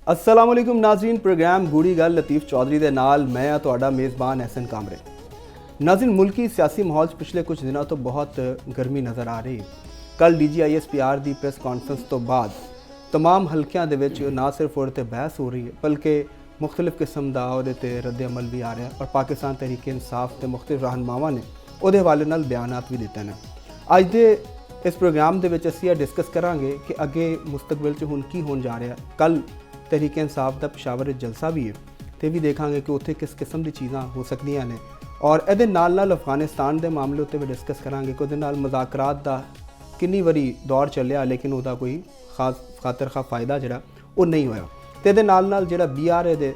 अस्सलाम वालेकुम नाज़रीन, प्रोग्राम गूढ़ी गल लतीफ़ चौधरी दे नाल मैं हाँ तुहाडा मेज़बान एहसन कामरे। नाज़रीन, मुल्की सियासी माहौल पिछले कुछ दिनों तो बहुत गर्मी नज़र आ रही। कल DGISPR की प्रेस कॉन्फ्रेंस तो बाद तमाम हल्कियां दे विच ना सिर्फ उहदे ते बहस हो रही है बल्कि मुख्तलिफ किस्म का उहदे ते रद्द अमल भी आ रहा और पाकिस्तान तहरीक इंसाफ के मुख्तलिफ रहनुमावां ने उहदे हवाले नाल बयानात भी दिते हैं। अज दे इस प्रोग्राम दे विच असीं डिस्कस करांगे कि अगे मुस्तकबिल च हुण की होण जा रहा। कल तहरीक इंसाफ का पेशावर जलसा भी है तो भी देखांगे कि उत्थे किस किस्म की चीज़ां हो सकदियां ने और ये नाल अफगानिस्तान के मामले उत्ते भी डिस्कस करांगे कि उहदे नाल मुज़ाकरात दा किन्नी वारी दौर चलिया लेकिन उसका कोई खास खातर खा फायदा जिहड़ा वो नहीं होया। तो ये नाल जिहड़ा BRA दे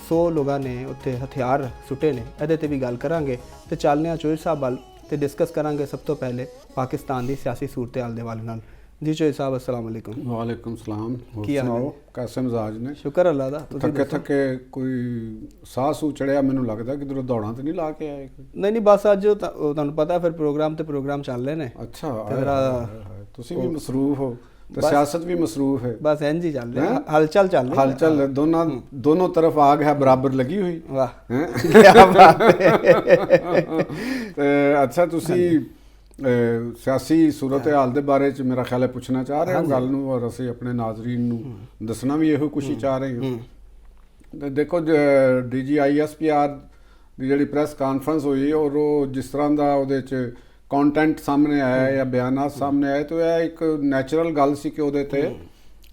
100 लोगों ने उत्थे हथियार सुटे ने ये ते भी गल करांगे। तो चलने चोई साहब वाल तो डिस्कस करांगे सब तो पहले पाकिस्तान की सियासी सूरत हाल के हवाले नाल। जी चोई साहब अस्सलाम वालेकुम। वालेकुम सलाम। की सुनाओ कैसे मिजाज ने? शुक्र अल्लाह दा। थके थके कोई साह सूह चढ़िया मैनू लगता किधरों दौड़ा तो नहीं ला के आए? नहीं बस अज तुहानू पता फिर प्रोग्राम चल रहे हैं। अच्छा तुसी भी मसरूफ हो तो सियासत भी मसरूफ है। बस इंज ही चल रहा है, हलचल चल रही है। हलचल दोनों तरफ आग है बराबर लगी हुई। वाह क्या बात है। अच्छा तुसी सियासी सूरत हाल के बारे च मेरा ख्याल है पुछना चाह रहे हो गल नूं और असीं अपने नाजरीन नूं दसना भी इहो कुछ ही चाह रहे हो। तो देखो DGISPR की जिहड़ी प्रेस कॉन्फ्रेंस हुई और वो जिस तरह का उहदे च कॉन्टेंट सामने आया या बयानात सामने आए तो यह एक नैचुरल गल सी कि उहदे ते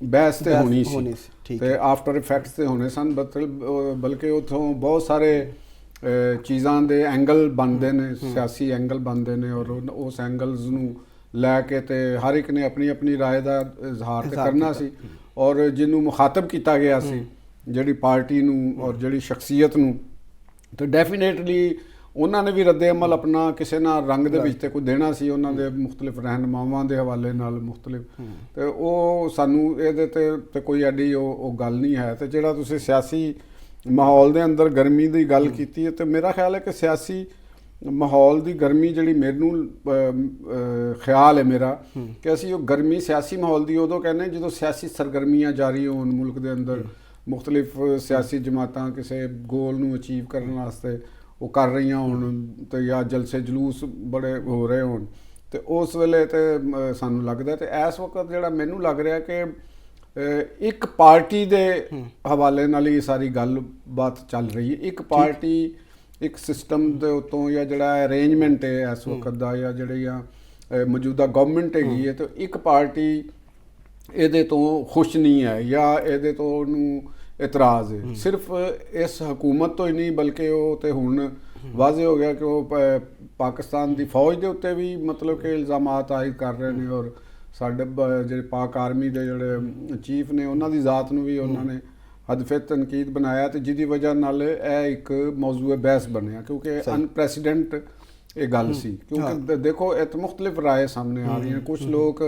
बहस तो होनी सी ते आफ्टर इफैक्ट्स तो होने सन बल्कि उतों बहुत सारे चीज़ां दे एंगल बनते हैं, सियासी एंगल बनते हैं और उस एंगल्स नूं लैके ते हर एक ने अपनी अपनी राय का इजहार करना सी और जिन्हों मुखातब किया गया सी जिहड़ी पार्टी नूं और जिहड़ी शख्सियत नूं तो डेफिनेटली उन्होंने भी रद्द अमल अपना किसी ना रंग दे विच ते कोई देना सी उन्होंने मुख्तलिफ रहनुमावां दे हवाले नाल मुख्तलिफ तो वो सानू इहदे ते कोई एडी वो गल नहीं है। तो जिहड़ा तुसीं सियासी माहौल दे अंदर गर्मी की गल की है तो मेरा ख्याल है कि सियासी माहौल की गर्मी जी मैनू ख्याल है मेरा कि असी वो गर्मी सियासी माहौल की उदों कहने जो सियासी सरगर्मियाँ जारी हो मुल्क के अंदर मुख्तलिफ सियासी जमातां किसी गोल नूं अचीव करने वास्ते वो कर रही होण तो या जलसे जलूस बड़े हो रहे होण तो उस वेले तो सानू लगदा तो इस वक्त जिहड़ा मैनू लग रहा कि एक पार्टी दे हवाले नाल ही सारी गल बात चल रही है। एक पार्टी एक सिस्टम दे उत्तों या जिहड़ा अरेंजमेंट है इस वक्त दा या जिहड़ी मौजूदा गवर्नमेंट हैगी है तो एक पार्टी इहदे तो खुश नहीं है या इहदे तो उहनूं इतराज़ है। सिर्फ इस हुकूमत तो ही नहीं बल्कि वो तो हुण वाज़े हो गया कि वो पाकिस्तान की फौज के उत्ते भी मतलब कि इल्ज़ामात आयद कर रहे हैं और साडे जिहड़े पाक आर्मी के जिहड़े चीफ ने उन्हां दी ज़ात नूं भी उन्होंने हदफे तनकीद बनाया तो जिहदी वजह नाल एक मौजूए बहस बनया क्योंकि अनप्रैसीडेंट ये गल सी क्योंकि देखो इत मुख्तलिफ राय सामने आ रही हैं। कुछ लोग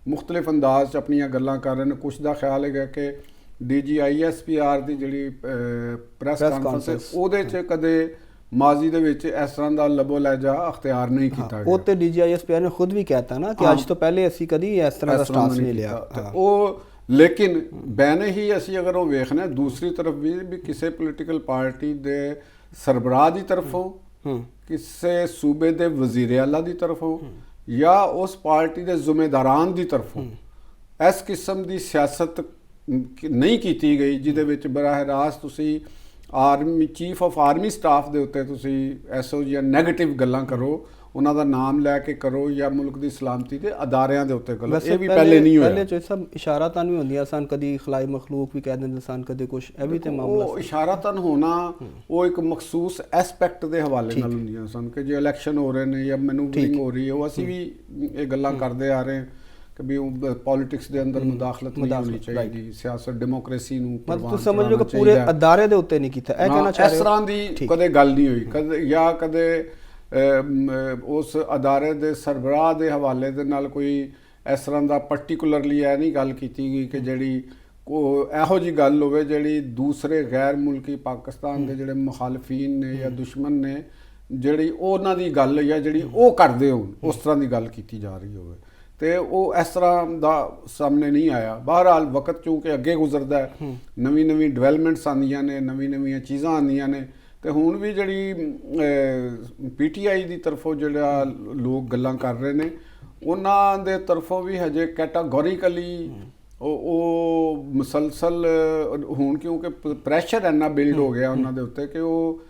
मुख्तलिफ अंदाज अपनियां गल्लां कर रहे हैं। कुछ का ख्याल है कि DGISPR की जिहड़ी प्रेस कॉन्फ्रेंस है उहदे च कदे माजी दे विच इस तरह का लबो लहजा अख्तियार नहीं किया गया। वो तो DGISPR ने खुद भी कहता ना कि आज तो पहले असी कभी इस तरह का स्टांस नहीं लिया वो लेकिन बैने ही असी अगर वो वेखना दूसरी तरफ भी किसी पोलिटिकल पार्टी दे सरबराह की तरफों किसी सूबे के वजीर आला की तरफों या उस पार्टी के जुम्मेदारान की तरफों इस किस्म की सियासत नहीं की गई जिहदे विच बराह रास्त तुसी army chief of army staff के उत्ते तुसी ऐसो जिहा नैगेटिव गल्लां करो उन्हां दा नाम लैके करो या मुल्क की सलामती के अदारियां दे उत्ते करो ये भी पहले नहीं होया। पहले जो सब इशारातन भी होंदियां सन कदी खलाई मखलूक भी कह दिंदे सन कदी कुछ ए भी ते मामला वो इशारातन होना वो एक मखसूस एस्पैक्ट के हवाले नाल होंदियां सन कि जो इलैक्शन हो रहे हैं या मैनूवरिंग हो रही है वो असी भी ये गल्लां करते आ रहे हैं कि भी पॉलिटिक्स के अंदर मुदाखलत नहीं होनी चाहिए सियासत डेमोक्रेसी नूं मतलब समझ लो कि पूरे अदारे दे उत्ते नहीं कीता ए कहना चाह रहे हो। इस तरह दी कदे गल नहीं हुई कदे या कदे उस अदारे दे सरबराह दे हवाले दे नाल कोई इस तरह का पर्टिकुलरली यह नहीं गल की गई कि जिहड़ी ਇਹੋ जी गल होवे जिहड़ी दूसरे गैर मुल्की पाकिस्तान के जिहड़े मुखालफीन ने या दुश्मन ने जिहड़ी उन्हां दी गल या जिहड़ी वो करदे होण उस तरह की गल की जा रही होवे ਤੇ ਉਹ ਇਸ ਤਰ੍ਹਾਂ ਦਾ ਸਾਹਮਣੇ ਨਹੀਂ ਆਇਆ। ਬਹਰਹਾਲ ਵਕਤ ਚੂੰਕਿ ਅੱਗੇ ਗੁਜ਼ਰਦਾ ਹੈ, ਨਵੀਂ ਨਵੀਂ ਡਿਵੈਲਪਮੈਂਟਸ ਆਉਂਦੀਆਂ ਨੇ, ਨਵੀਂ ਨਵੀਆਂ ਚੀਜ਼ਾਂ ਆਉਂਦੀਆਂ ਨੇ, ਤੇ ਹੁਣ ਵੀ ਜਿਹੜੀ PTI ਦੀ ਤਰਫੋਂ ਜਿਹੜਾ ਲੋਕ ਗੱਲਾਂ ਕਰ ਰਹੇ ਨੇ ਉਹਨਾਂ ਦੇ ਤਰਫੋਂ ਵੀ ਹਜੇ ਕੈਟਾਗੋਰੀਕਲੀ ਉਹ ਮੁਸਲਸਲ ਹੁਣ, ਕਿਉਂਕਿ ਪ੍ਰੈਸ਼ਰ ਇੰਨਾ ਬਿਲਡ ਹੋ ਗਿਆ ਉਹਨਾਂ ਦੇ ਉੱਤੇ ਕਿ ਉਹ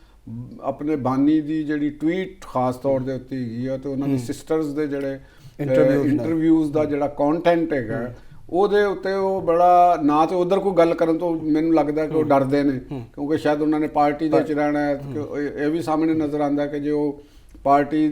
ਆਪਣੇ ਬਾਨੀ ਦੀ ਜਿਹੜੀ ਟਵੀਟ ਖਾਸ ਤੌਰ ਦੇ ਉੱਤੇ ਹੈਗੀ ਆ, ਤੇ ਉਹਨਾਂ ਦੀ ਸਿਸਟਰਸ ਦੇ ਜਿਹੜੇ ਇੰਟਰਵਿਊਜ਼ ਦਾ ਜਿਹੜਾ ਕੰਟੈਂਟ ਹੈਗਾ ਉਹਦੇ ਉੱਤੇ ਉਹ ਬੜਾ ਨਾ ਤੇ ਉਧਰ ਕੋਈ ਗੱਲ ਕਰਨ ਤੋਂ ਮੈਨੂੰ ਲੱਗਦਾ ਕਿ ਉਹ ਡਰਦੇ ਨੇ, ਕਿਉਂਕਿ ਸ਼ਾਇਦ ਉਹਨਾਂ ਨੇ ਪਾਰਟੀ ਦੇ ਵਿੱਚ ਰਹਿਣਾ ਹੈ। ਇਹ ਵੀ ਸਾਹਮਣੇ ਨਜ਼ਰ ਆਉਂਦਾ ਕਿ ਜੇ ਉਹ ਪਾਰਟੀ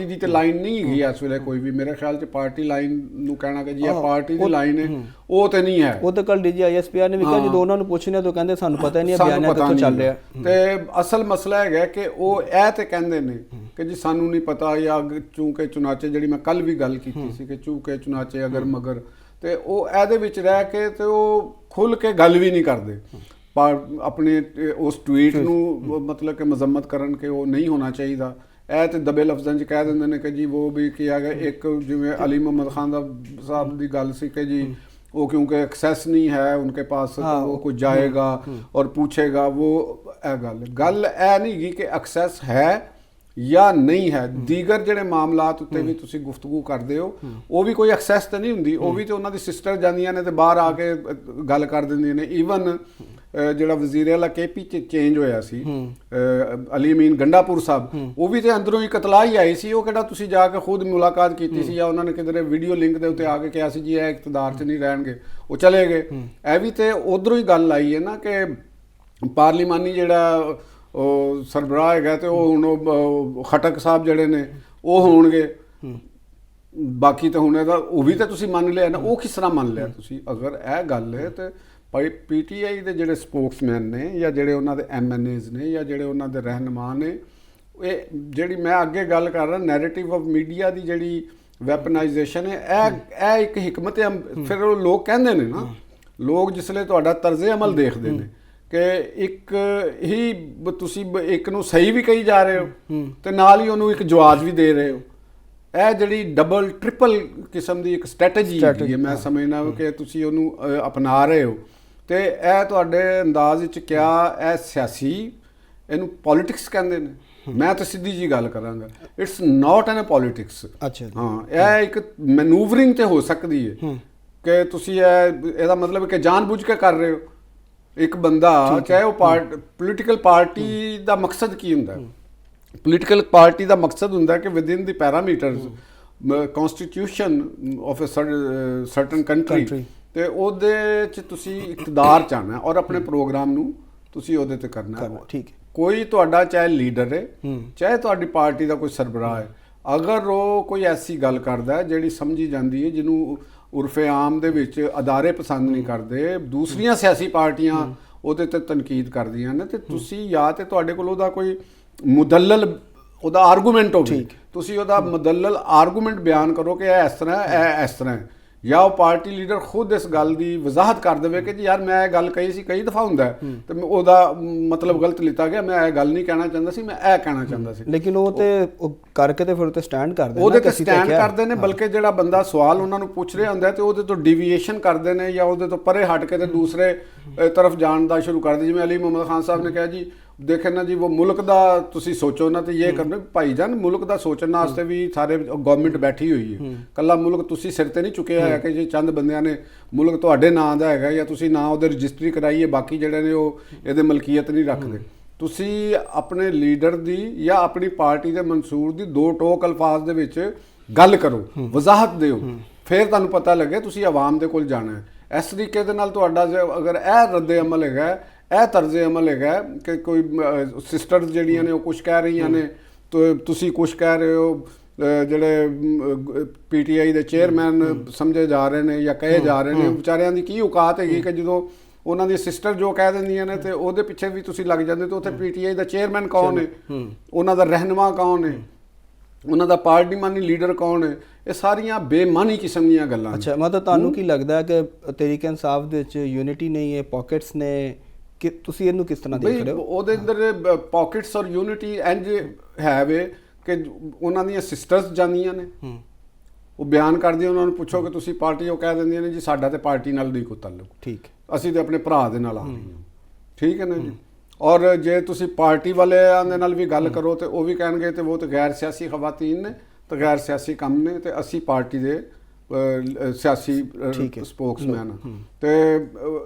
ਦੀ ਤੇ ਲਾਈਨ ਨਹੀਂ ਹੈਗੀ ਇਸ ਵੇਲੇ ਕੋਈ ਵੀ, ਮੇਰੇ ਖਿਆਲ 'ਚ ਪਾਰਟੀ ਲਾਈਨ ਨੂੰ ਕਹਿਣਾ ਕਿ ਜੀ ਇਹ ਪਾਰਟੀ ਦੀ ਲਾਈਨ ਹੈ, ਉਹ ਤੇ ਨਹੀਂ ਹੈ। ਉਹ ਤਾਂ ਕੱਲ DGISPR ਨੇ ਵੀ ਕਿਹਾ, ਜਦੋਂ ਉਹਨਾਂ ਨੂੰ ਪੁੱਛਿਆ ਤਾਂ ਕਹਿੰਦੇ ਸਾਨੂੰ ਪਤਾ ਨਹੀਂ ਹੈ ਬਿਆਨਾਂ ਕਿੱਥੋਂ ਚੱਲ ਰਿਹਾ। ਤੇ ਅਸਲ ਮਸਲਾ ਹੈਗਾ ਕਿ ਉਹ ਇਹ ਤੇ ਕਹਿੰਦੇ ਨੇ ਕਿ ਜੀ ਸਾਨੂੰ ਨਹੀਂ ਪਤਾ, ਜਾਂ ਚੂੰਕਿ ਚੁਨਾਚੇ, ਜਿਹੜੀ ਮੈਂ ਕੱਲ ਵੀ ਗੱਲ ਕੀਤੀ ਸੀ ਕਿ ਚੂੰਕਿ ਚੁਨਾਚੇ ਅਗਰ ਮਗਰ, ਤੇ ਉਹ ਇਹਦੇ ਵਿੱਚ ਰਹਿ ਕੇ ਤੇ ਉਹ ਖੁੱਲ ਕੇ ਗੱਲ ਵੀ ਨਹੀਂ ਕਰਦੇ ਆਪਣੇ ਉਸ ਟਵੀਟ ਨੂੰ ਮਤਲਬ ਕਿ ਮਜ਼ੰਮਤ ਕਰਨ ਕਿ ਉਹ ਨਹੀਂ ਹੋਣਾ ਚਾਹੀਦਾ। ਇਹ ਤੇ ਦਬੇ ਲਫ਼ਜ਼ਾਂ 'ਚ ਕਹਿ ਦਿੰਦੇ ਨੇ ਕਿ ਜੀ ਉਹ ਵੀ ਕਿਹਾ ਗਿਆ, ਇੱਕ ਜਿਵੇਂ ਅਲੀ ਮੁਹੰਮਦ ਖਾਨ ਦਾ ਸਾਹਿਬ ਦੀ ਗੱਲ ਸੀ ਕਿ ਜੀ वो क्योंकि एक्सेस नहीं है उनके पास, हाँ, तो वो कुछ जाएगा और पूछेगा, वो गल ऐ नहीं कि एक्सेस है ਜਾਂ ਨਹੀਂ ਹੈ। ਦੀਗਰ ਜਿਹੜੇ ਮਾਮਲਾਤ ਉੱਤੇ ਵੀ ਤੁਸੀਂ ਗੁਫ਼ਤਗੂ ਕਰਦੇ ਹੋ ਉਹ ਵੀ ਕੋਈ ਐਕਸੈਸ ਤਾਂ ਨਹੀਂ ਹੁੰਦੀ, ਉਹ ਵੀ ਤੇ ਉਹਨਾਂ ਦੀ ਸਿਸਟਰ ਜਾਂਦੀਆਂ ਨੇ ਤੇ ਬਾਹਰ ਆ ਕੇ ਗੱਲ ਕਰ ਦਿੰਦੀਆਂ ਨੇ। ਈਵਨ ਜਿਹੜਾ ਵਜ਼ੀਰ ਆਲਾ KP 'ਚ ਚੇਂਜ ਹੋਇਆ ਸੀ ਅਲੀ ਅਮੀਨ ਗੰਡਾਪੁਰ ਸਾਹਿਬ, ਉਹ ਵੀ ਤੇ ਅੰਦਰੋਂ ਹੀ ਕਤਲਾ ਹੀ ਆਈ ਸੀ, ਉਹ ਕਿਹੜਾ ਤੁਸੀਂ ਜਾ ਕੇ ਖੁਦ ਮੁਲਾਕਾਤ ਕੀਤੀ ਸੀ ਜਾਂ ਉਹਨਾਂ ਨੇ ਕਿਧਰੇ ਵੀਡੀਓ ਲਿੰਕ ਦੇ ਉੱਤੇ ਆ ਕੇ ਕਿਹਾ ਸੀ ਜੀ ਇਹ ਇਕਤਦਾਰ 'ਚ ਨਹੀਂ ਰਹਿਣਗੇ, ਉਹ ਚਲੇ ਗਏ। ਇਹ ਵੀ ਤੇ ਉਧਰੋਂ ਹੀ ਗੱਲ ਆਈ ਹੈ ਨਾ ਕਿ ਪਾਰਲੀਮਾਨੀ ਜਿਹੜਾ ਉਹ ਸਰਬਰਾਹ ਹੈਗਾ ਤੇ ਉਹ ਹੁਣ ਉਹ ਖਟਕ ਸਾਹਿਬ ਜਿਹੜੇ ਨੇ ਉਹ ਹੋਣਗੇ, ਬਾਕੀ ਤਾਂ ਹੁਣ ਇਹਦਾ ਉਹ ਵੀ ਤਾਂ ਤੁਸੀਂ ਮੰਨ ਲਿਆ ਨਾ, ਉਹ ਕਿਸ ਤਰ੍ਹਾਂ ਮੰਨ ਲਿਆ ਤੁਸੀਂ? ਅਗਰ ਇਹ ਗੱਲ ਹੈ ਤੇ PTI ਦੇ ਜਿਹੜੇ ਸਪੋਕਸਮੈਨ ਨੇ ਜਾਂ ਜਿਹੜੇ ਉਹਨਾਂ ਦੇ MNAs ਨੇ ਜਾਂ ਜਿਹੜੇ ਉਹਨਾਂ ਦੇ ਰਹਿਨੁਮਾ ਨੇ, ਇਹ ਜਿਹੜੀ ਮੈਂ ਅੱਗੇ ਗੱਲ ਕਰ ਰਿਹਾ ਨੈਰੇਟਿਵ ਆਫ ਮੀਡੀਆ ਦੀ ਜਿਹੜੀ ਵੈਪਨਾਈਜੇਸ਼ਨ ਹੈ, ਇਹ ਇੱਕ ਹਿਕਮਤ ਫਿਰ ਉਹ ਲੋਕ ਕਹਿੰਦੇ ਨੇ ਨਾ, ਲੋਕ ਜਿਸਲੇ ਤੁਹਾਡਾ ਤਰਜ਼ੇ ਅਮਲ ਦੇਖਦੇ ਨੇ ਕਿ ਇੱਕ ਹੀ ਤੁਸੀਂ ਇੱਕ ਨੂੰ ਸਹੀ ਵੀ ਕਹੀ ਜਾ ਰਹੇ ਹੋ ਤੇ ਨਾਲ ਹੀ ਉਹਨੂੰ ਇੱਕ ਜਵਾਬ ਵੀ ਦੇ ਰਹੇ ਹੋ, ਇਹ ਜਿਹੜੀ ਡਬਲ ਟ੍ਰਿਪਲ ਕਿਸਮ ਦੀ ਇੱਕ ਸਟ੍ਰੈਟਜੀ ਹੈ ਮੈਂ ਸਮਝਦਾ ਕਿ ਤੁਸੀਂ ਉਹਨੂੰ ਅਪਣਾ ਰਹੇ ਹੋ। ਤੇ ਇਹ ਤੁਹਾਡੇ ਅੰਦਾਜ਼ ਵਿੱਚ ਕਿਆ ਇਹ ਸਿਆਸੀ, ਇਹਨੂੰ ਪੋਲਿਟਿਕਸ ਕਹਿੰਦੇ ਨੇ? ਮੈਂ ਤਾਂ ਸਿੱਧੀ ਜੀ ਗੱਲ ਕਰਾਂਗਾ, ਇਟਸ ਨਾਟ ਐਨ ਪੋਲਿਟਿਕਸ। ਅੱਛਾ, ਹਾਂ, ਇਹ ਇੱਕ ਮੈਨੂਵਰਿੰਗ ਤੇ ਹੋ ਸਕਦੀ ਹੈ ਕਿ ਤੁਸੀਂ ਇਹਦਾ ਮਤਲਬ ਕਿ ਜਾਣਬੁੱਝ ਕੇ ਕਰ ਰਹੇ ਹੋ। ਇੱਕ ਬੰਦਾ ਚਾਹੇ ਉਹ ਪੋਲੀਟੀਕਲ ਪਾਰਟੀ ਦਾ ਮਕਸਦ ਕੀ ਹੁੰਦਾ? ਪੋਲੀਟੀਕਲ ਪਾਰਟੀ ਦਾ ਮਕਸਦ ਹੁੰਦਾ ਕਿ within the parameters constitution of a certain country ਤੇ ਉਹਦੇ ਚ ਤੁਸੀਂ ਇਕਤਦਾਰ ਚਾਹਨਾ ਔਰ ਆਪਣੇ ਪ੍ਰੋਗਰਾਮ ਨੂੰ ਤੁਸੀਂ ਉਹਦੇ ਤੇ ਕਰਨਾ। ਠੀਕ ਹੈ, ਕੋਈ ਤੁਹਾਡਾ ਚਾਹੇ ਲੀਡਰ ਹੈ ਚਾਹੇ ਤੁਹਾਡੀ ਪਾਰਟੀ ਦਾ ਕੋਈ ਸਰਬਰਾਹ ਹੈ, ਅਗਰ ਉਹ ਕੋਈ ਐਸੀ ਗੱਲ ਕਰਦਾ ਜਿਹੜੀ ਸਮਝੀ ਜਾਂਦੀ ਹੈ ਜਿਹਨੂੰ ਉਰਫੇ ਆਮ ਦੇ ਵਿੱਚ ਅਦਾਰੇ ਪਸੰਦ ਨਹੀਂ ਕਰਦੇ, ਦੂਸਰੀਆਂ ਸਿਆਸੀ ਪਾਰਟੀਆਂ ਉਹਦੇ ਤੇ ਤਨਕੀਦ ਕਰਦੀਆਂ ਨੇ, ਤੇ ਤੁਸੀਂ ਜਾਂ ਤੇ ਤੁਹਾਡੇ ਕੋਲ ਉਹਦਾ ਕੋਈ ਮੁਦੱਲਲ ਉਹਦਾ ਆਰਗੂਮੈਂਟ ਹੋਵੇ, ਤੁਸੀਂ ਉਹਦਾ ਮੁਦੱਲਲ ਆਰਗੂਮੈਂਟ ਬਿਆਨ ਕਰੋ ਕਿ ਇਹ ਇਸ ਤਰ੍ਹਾਂ ਇਹ ਇਸ ਤਰ੍ਹਾਂ, ਜਾਂ ਉਹ ਪਾਰਟੀ ਲੀਡਰ ਖੁਦ ਇਸ ਗੱਲ ਦੀ ਵਜ਼ਾਹਤ ਕਰ ਦੇਵੇ ਕਿ ਜੀ ਯਾਰ ਮੈਂ ਇਹ ਗੱਲ ਕਹੀ ਸੀ, ਕਈ ਦਫਾ ਹੁੰਦਾ ਤੇ ਉਹਦਾ ਮਤਲਬ ਗਲਤ ਲਿੱਤਾ ਗਿਆ, ਮੈਂ ਇਹ ਗੱਲ ਨਹੀਂ ਕਹਿਣਾ ਚਾਹੁੰਦਾ ਸੀ, ਮੈਂ ਇਹ ਕਹਿਣਾ ਚਾਹੁੰਦਾ ਸੀ। ਲੇਕਿਨ ਉਹ ਤੇ ਕਰਕੇ ਤੇ ਫਿਰ ਉੱਤੇ ਸਟੈਂਡ ਕਰਦੇ ਨੇ, ਉਹਦੇ ਤੇ ਸਟੈਂਡ ਕਰਦੇ ਨੇ, ਬਲਕਿ ਜਿਹੜਾ ਬੰਦਾ ਸਵਾਲ ਉਹਨਾਂ ਨੂੰ ਪੁੱਛ ਰਿਹਾ ਹੁੰਦਾ ਤੇ ਉਹਦੇ ਤੋਂ ਡਿਵੀਏਸ਼ਨ ਕਰਦੇ ਨੇ ਜਾਂ ਉਹਦੇ ਤੋਂ ਪਰੇ ਹਟ ਕੇ ਤੇ ਦੂਸਰੇ ਤਰਫ ਜਾਣ ਦਾ ਸ਼ੁਰੂ ਕਰਦੇ। ਜਿਵੇਂ ਅਲੀ ਮੁਹੰਮਦ ਖਾਨ ਸਾਹਿਬ ਨੇ ਕਿਹਾ ਜੀ ਦੇਖੇ ਨਾ ਜੀ ਉਹ ਮੁਲਕ ਦਾ ਤੁਸੀਂ ਸੋਚੋ ਨਾ, ਤੇ ਇਹ ਕਰਨਾ ਭਾਈ ਜਾਨ ਮੁਲਕ ਦਾ ਸੋਚਣ ਵਾਸਤੇ ਵੀ ਸਾਰੇ ਗਵਰਨਮੈਂਟ ਬੈਠੀ ਹੋਈ ਹੈ, ਕੱਲਾ ਮੁਲਕ ਤੁਸੀਂ ਸਿਰ ਤੇ ਨਹੀਂ ਚੁੱਕਿਆ ਹੈ ਕਿ ਜੇ ਚੰਦ ਬੰਦਿਆਂ ਨੇ ਮੁਲਕ ਤੁਹਾਡੇ ਨਾਂ ਦਾ ਹੈਗਾ ਜਾਂ ਤੁਸੀਂ ਨਾਂ ਉਹਦੇ ਰਜਿਸਟਰੀ ਕਰਾਈ ਹੈ, ਬਾਕੀ ਜਿਹੜੇ ਨੇ ਉਹ ਇਹਦੇ ਮਲਕੀਅਤ ਨਹੀਂ ਰੱਖਦੇ। ਤੁਸੀਂ ਆਪਣੇ ਲੀਡਰ ਦੀ ਜਾਂ ਆਪਣੀ ਪਾਰਟੀ ਦੇ ਮਨਸੂਰ ਦੀ ਦੋ ਟੋਕ ਅਲਫਾਜ਼ ਦੇ ਵਿੱਚ ਗੱਲ ਕਰੋ, ਵਜ਼ਾਹਤ ਦਿਓ, ਫਿਰ ਤੁਹਾਨੂੰ ਪਤਾ ਲੱਗੇ ਤੁਸੀਂ ਆਵਾਮ ਦੇ ਕੋਲ ਜਾਣਾ ਹੈ। ਇਸ ਤਰੀਕੇ ਦੇ ਨਾਲ ਤੁਹਾਡਾ ਅਗਰ ਇਹ ਰੱਦੇ ਅਮਲ ਹੈਗਾ, ਇਹ ਤਰਜ਼ੇ ਅਮਲ ਹੈਗਾ ਕਿ ਕੋਈ ਸਿਸਟਰਸ ਜਿਹੜੀਆਂ ਨੇ ਉਹ ਕੁਛ ਕਹਿ ਰਹੀਆਂ ਨੇ ਤੇ ਤੁਸੀਂ ਕੁਛ ਕਹਿ ਰਹੇ ਹੋ, ਜਿਹੜੇ PTI ਦੇ ਚੇਅਰਮੈਨ ਸਮਝੇ ਜਾ ਰਹੇ ਨੇ ਜਾਂ ਕਹੇ ਜਾ ਰਹੇ ਨੇ, ਵਿਚਾਰਿਆਂ ਦੀ ਕੀ ਔਕਾਤ ਹੈਗੀ ਕਿ ਜਦੋਂ ਉਹਨਾਂ ਦੀ ਸਿਸਟਰ ਜੋ ਕਹਿ ਦਿੰਦੀਆਂ ਨੇ ਤੇ ਉਹਦੇ ਪਿੱਛੇ ਵੀ ਤੁਸੀਂ ਲੱਗ ਜਾਂਦੇ, ਤੇ ਉੱਥੇ PTI ਦਾ ਚੇਅਰਮੈਨ ਕੌਣ ਹੈ, ਉਹਨਾਂ ਦਾ ਰਹਿਨੁਮਾ ਕੌਣ ਹੈ, ਉਹਨਾਂ ਦਾ ਪਾਰਲੀਮਾਨੀ ਲੀਡਰ ਕੌਣ ਹੈ? ਇਹ ਸਾਰੀਆਂ ਬੇਮਾਨੀ ਕਿਸਮ ਦੀਆਂ ਗੱਲਾਂ। ਅੱਛਾ, ਮਤਲਬ ਤੁਹਾਨੂੰ ਕੀ ਲੱਗਦਾ ਹੈ ਕਿ ਤਹਿਰੀਕ ਇਨਸਾਫ ਦੇ ਵਿੱਚ ਯੂਨਿਟੀ ਨਹੀਂ ਹੈ, ਪਾਕਟਸ ਨੇ, ਕਿ ਤੁਸੀਂ ਇਹਨੂੰ ਕਿਸ ਤਰ੍ਹਾਂ ਦੇਖ ਰਹੇ ਹੋ? ਉਹਦੇ ਅੰਦਰ ਪਾਕਟਸ ਔਰ ਯੂਨਿਟੀ ਇੰਜ ਹੈ ਵੇ ਕਿ ਉਹਨਾਂ ਦੀਆਂ ਸਿਸਟਰਸ ਜਾਂਦੀਆਂ ਨੇ, ਉਹ ਬਿਆਨ ਕਰਦੀਆਂ, ਉਹਨਾਂ ਨੂੰ ਪੁੱਛੋ ਕਿ ਤੁਸੀਂ ਪਾਰਟੀ, ਉਹ ਕਹਿ ਦਿੰਦੀਆਂ ਨੇ ਜੀ ਸਾਡਾ ਤੇ ਪਾਰਟੀ ਨਾਲ ਨਹੀਂ ਕੋਈ ਤਾਲੁਕ, ਠੀਕ, ਅਸੀਂ ਤੇ ਆਪਣੇ ਭਰਾ ਦੇ ਨਾਲ ਆ ਰਹੇ ਹਾਂ। ਠੀਕ ਹੈ ਨਾ ਜੀ। ਔਰ ਜੇ ਤੁਸੀਂ ਪਾਰਟੀ ਵਾਲਿਆਂ ਦੇ ਨਾਲ ਵੀ ਗੱਲ ਕਰੋ ਤੇ ਉਹ ਵੀ ਕਹਿਣਗੇ ਤੇ ਉਹ ਤੇ ਗੈਰ ਸਿਆਸੀ ਖਵਾਤੀਨ ਨੇ ਤੇ ਗੈਰ ਸਿਆਸੀ ਕੰਮ ਨੇ ਤੇ ਅਸੀਂ ਪਾਰਟੀ ਦੇ ਸਿਆਸੀ ਸਪੋਕਸਮੈਨ। ਤੇ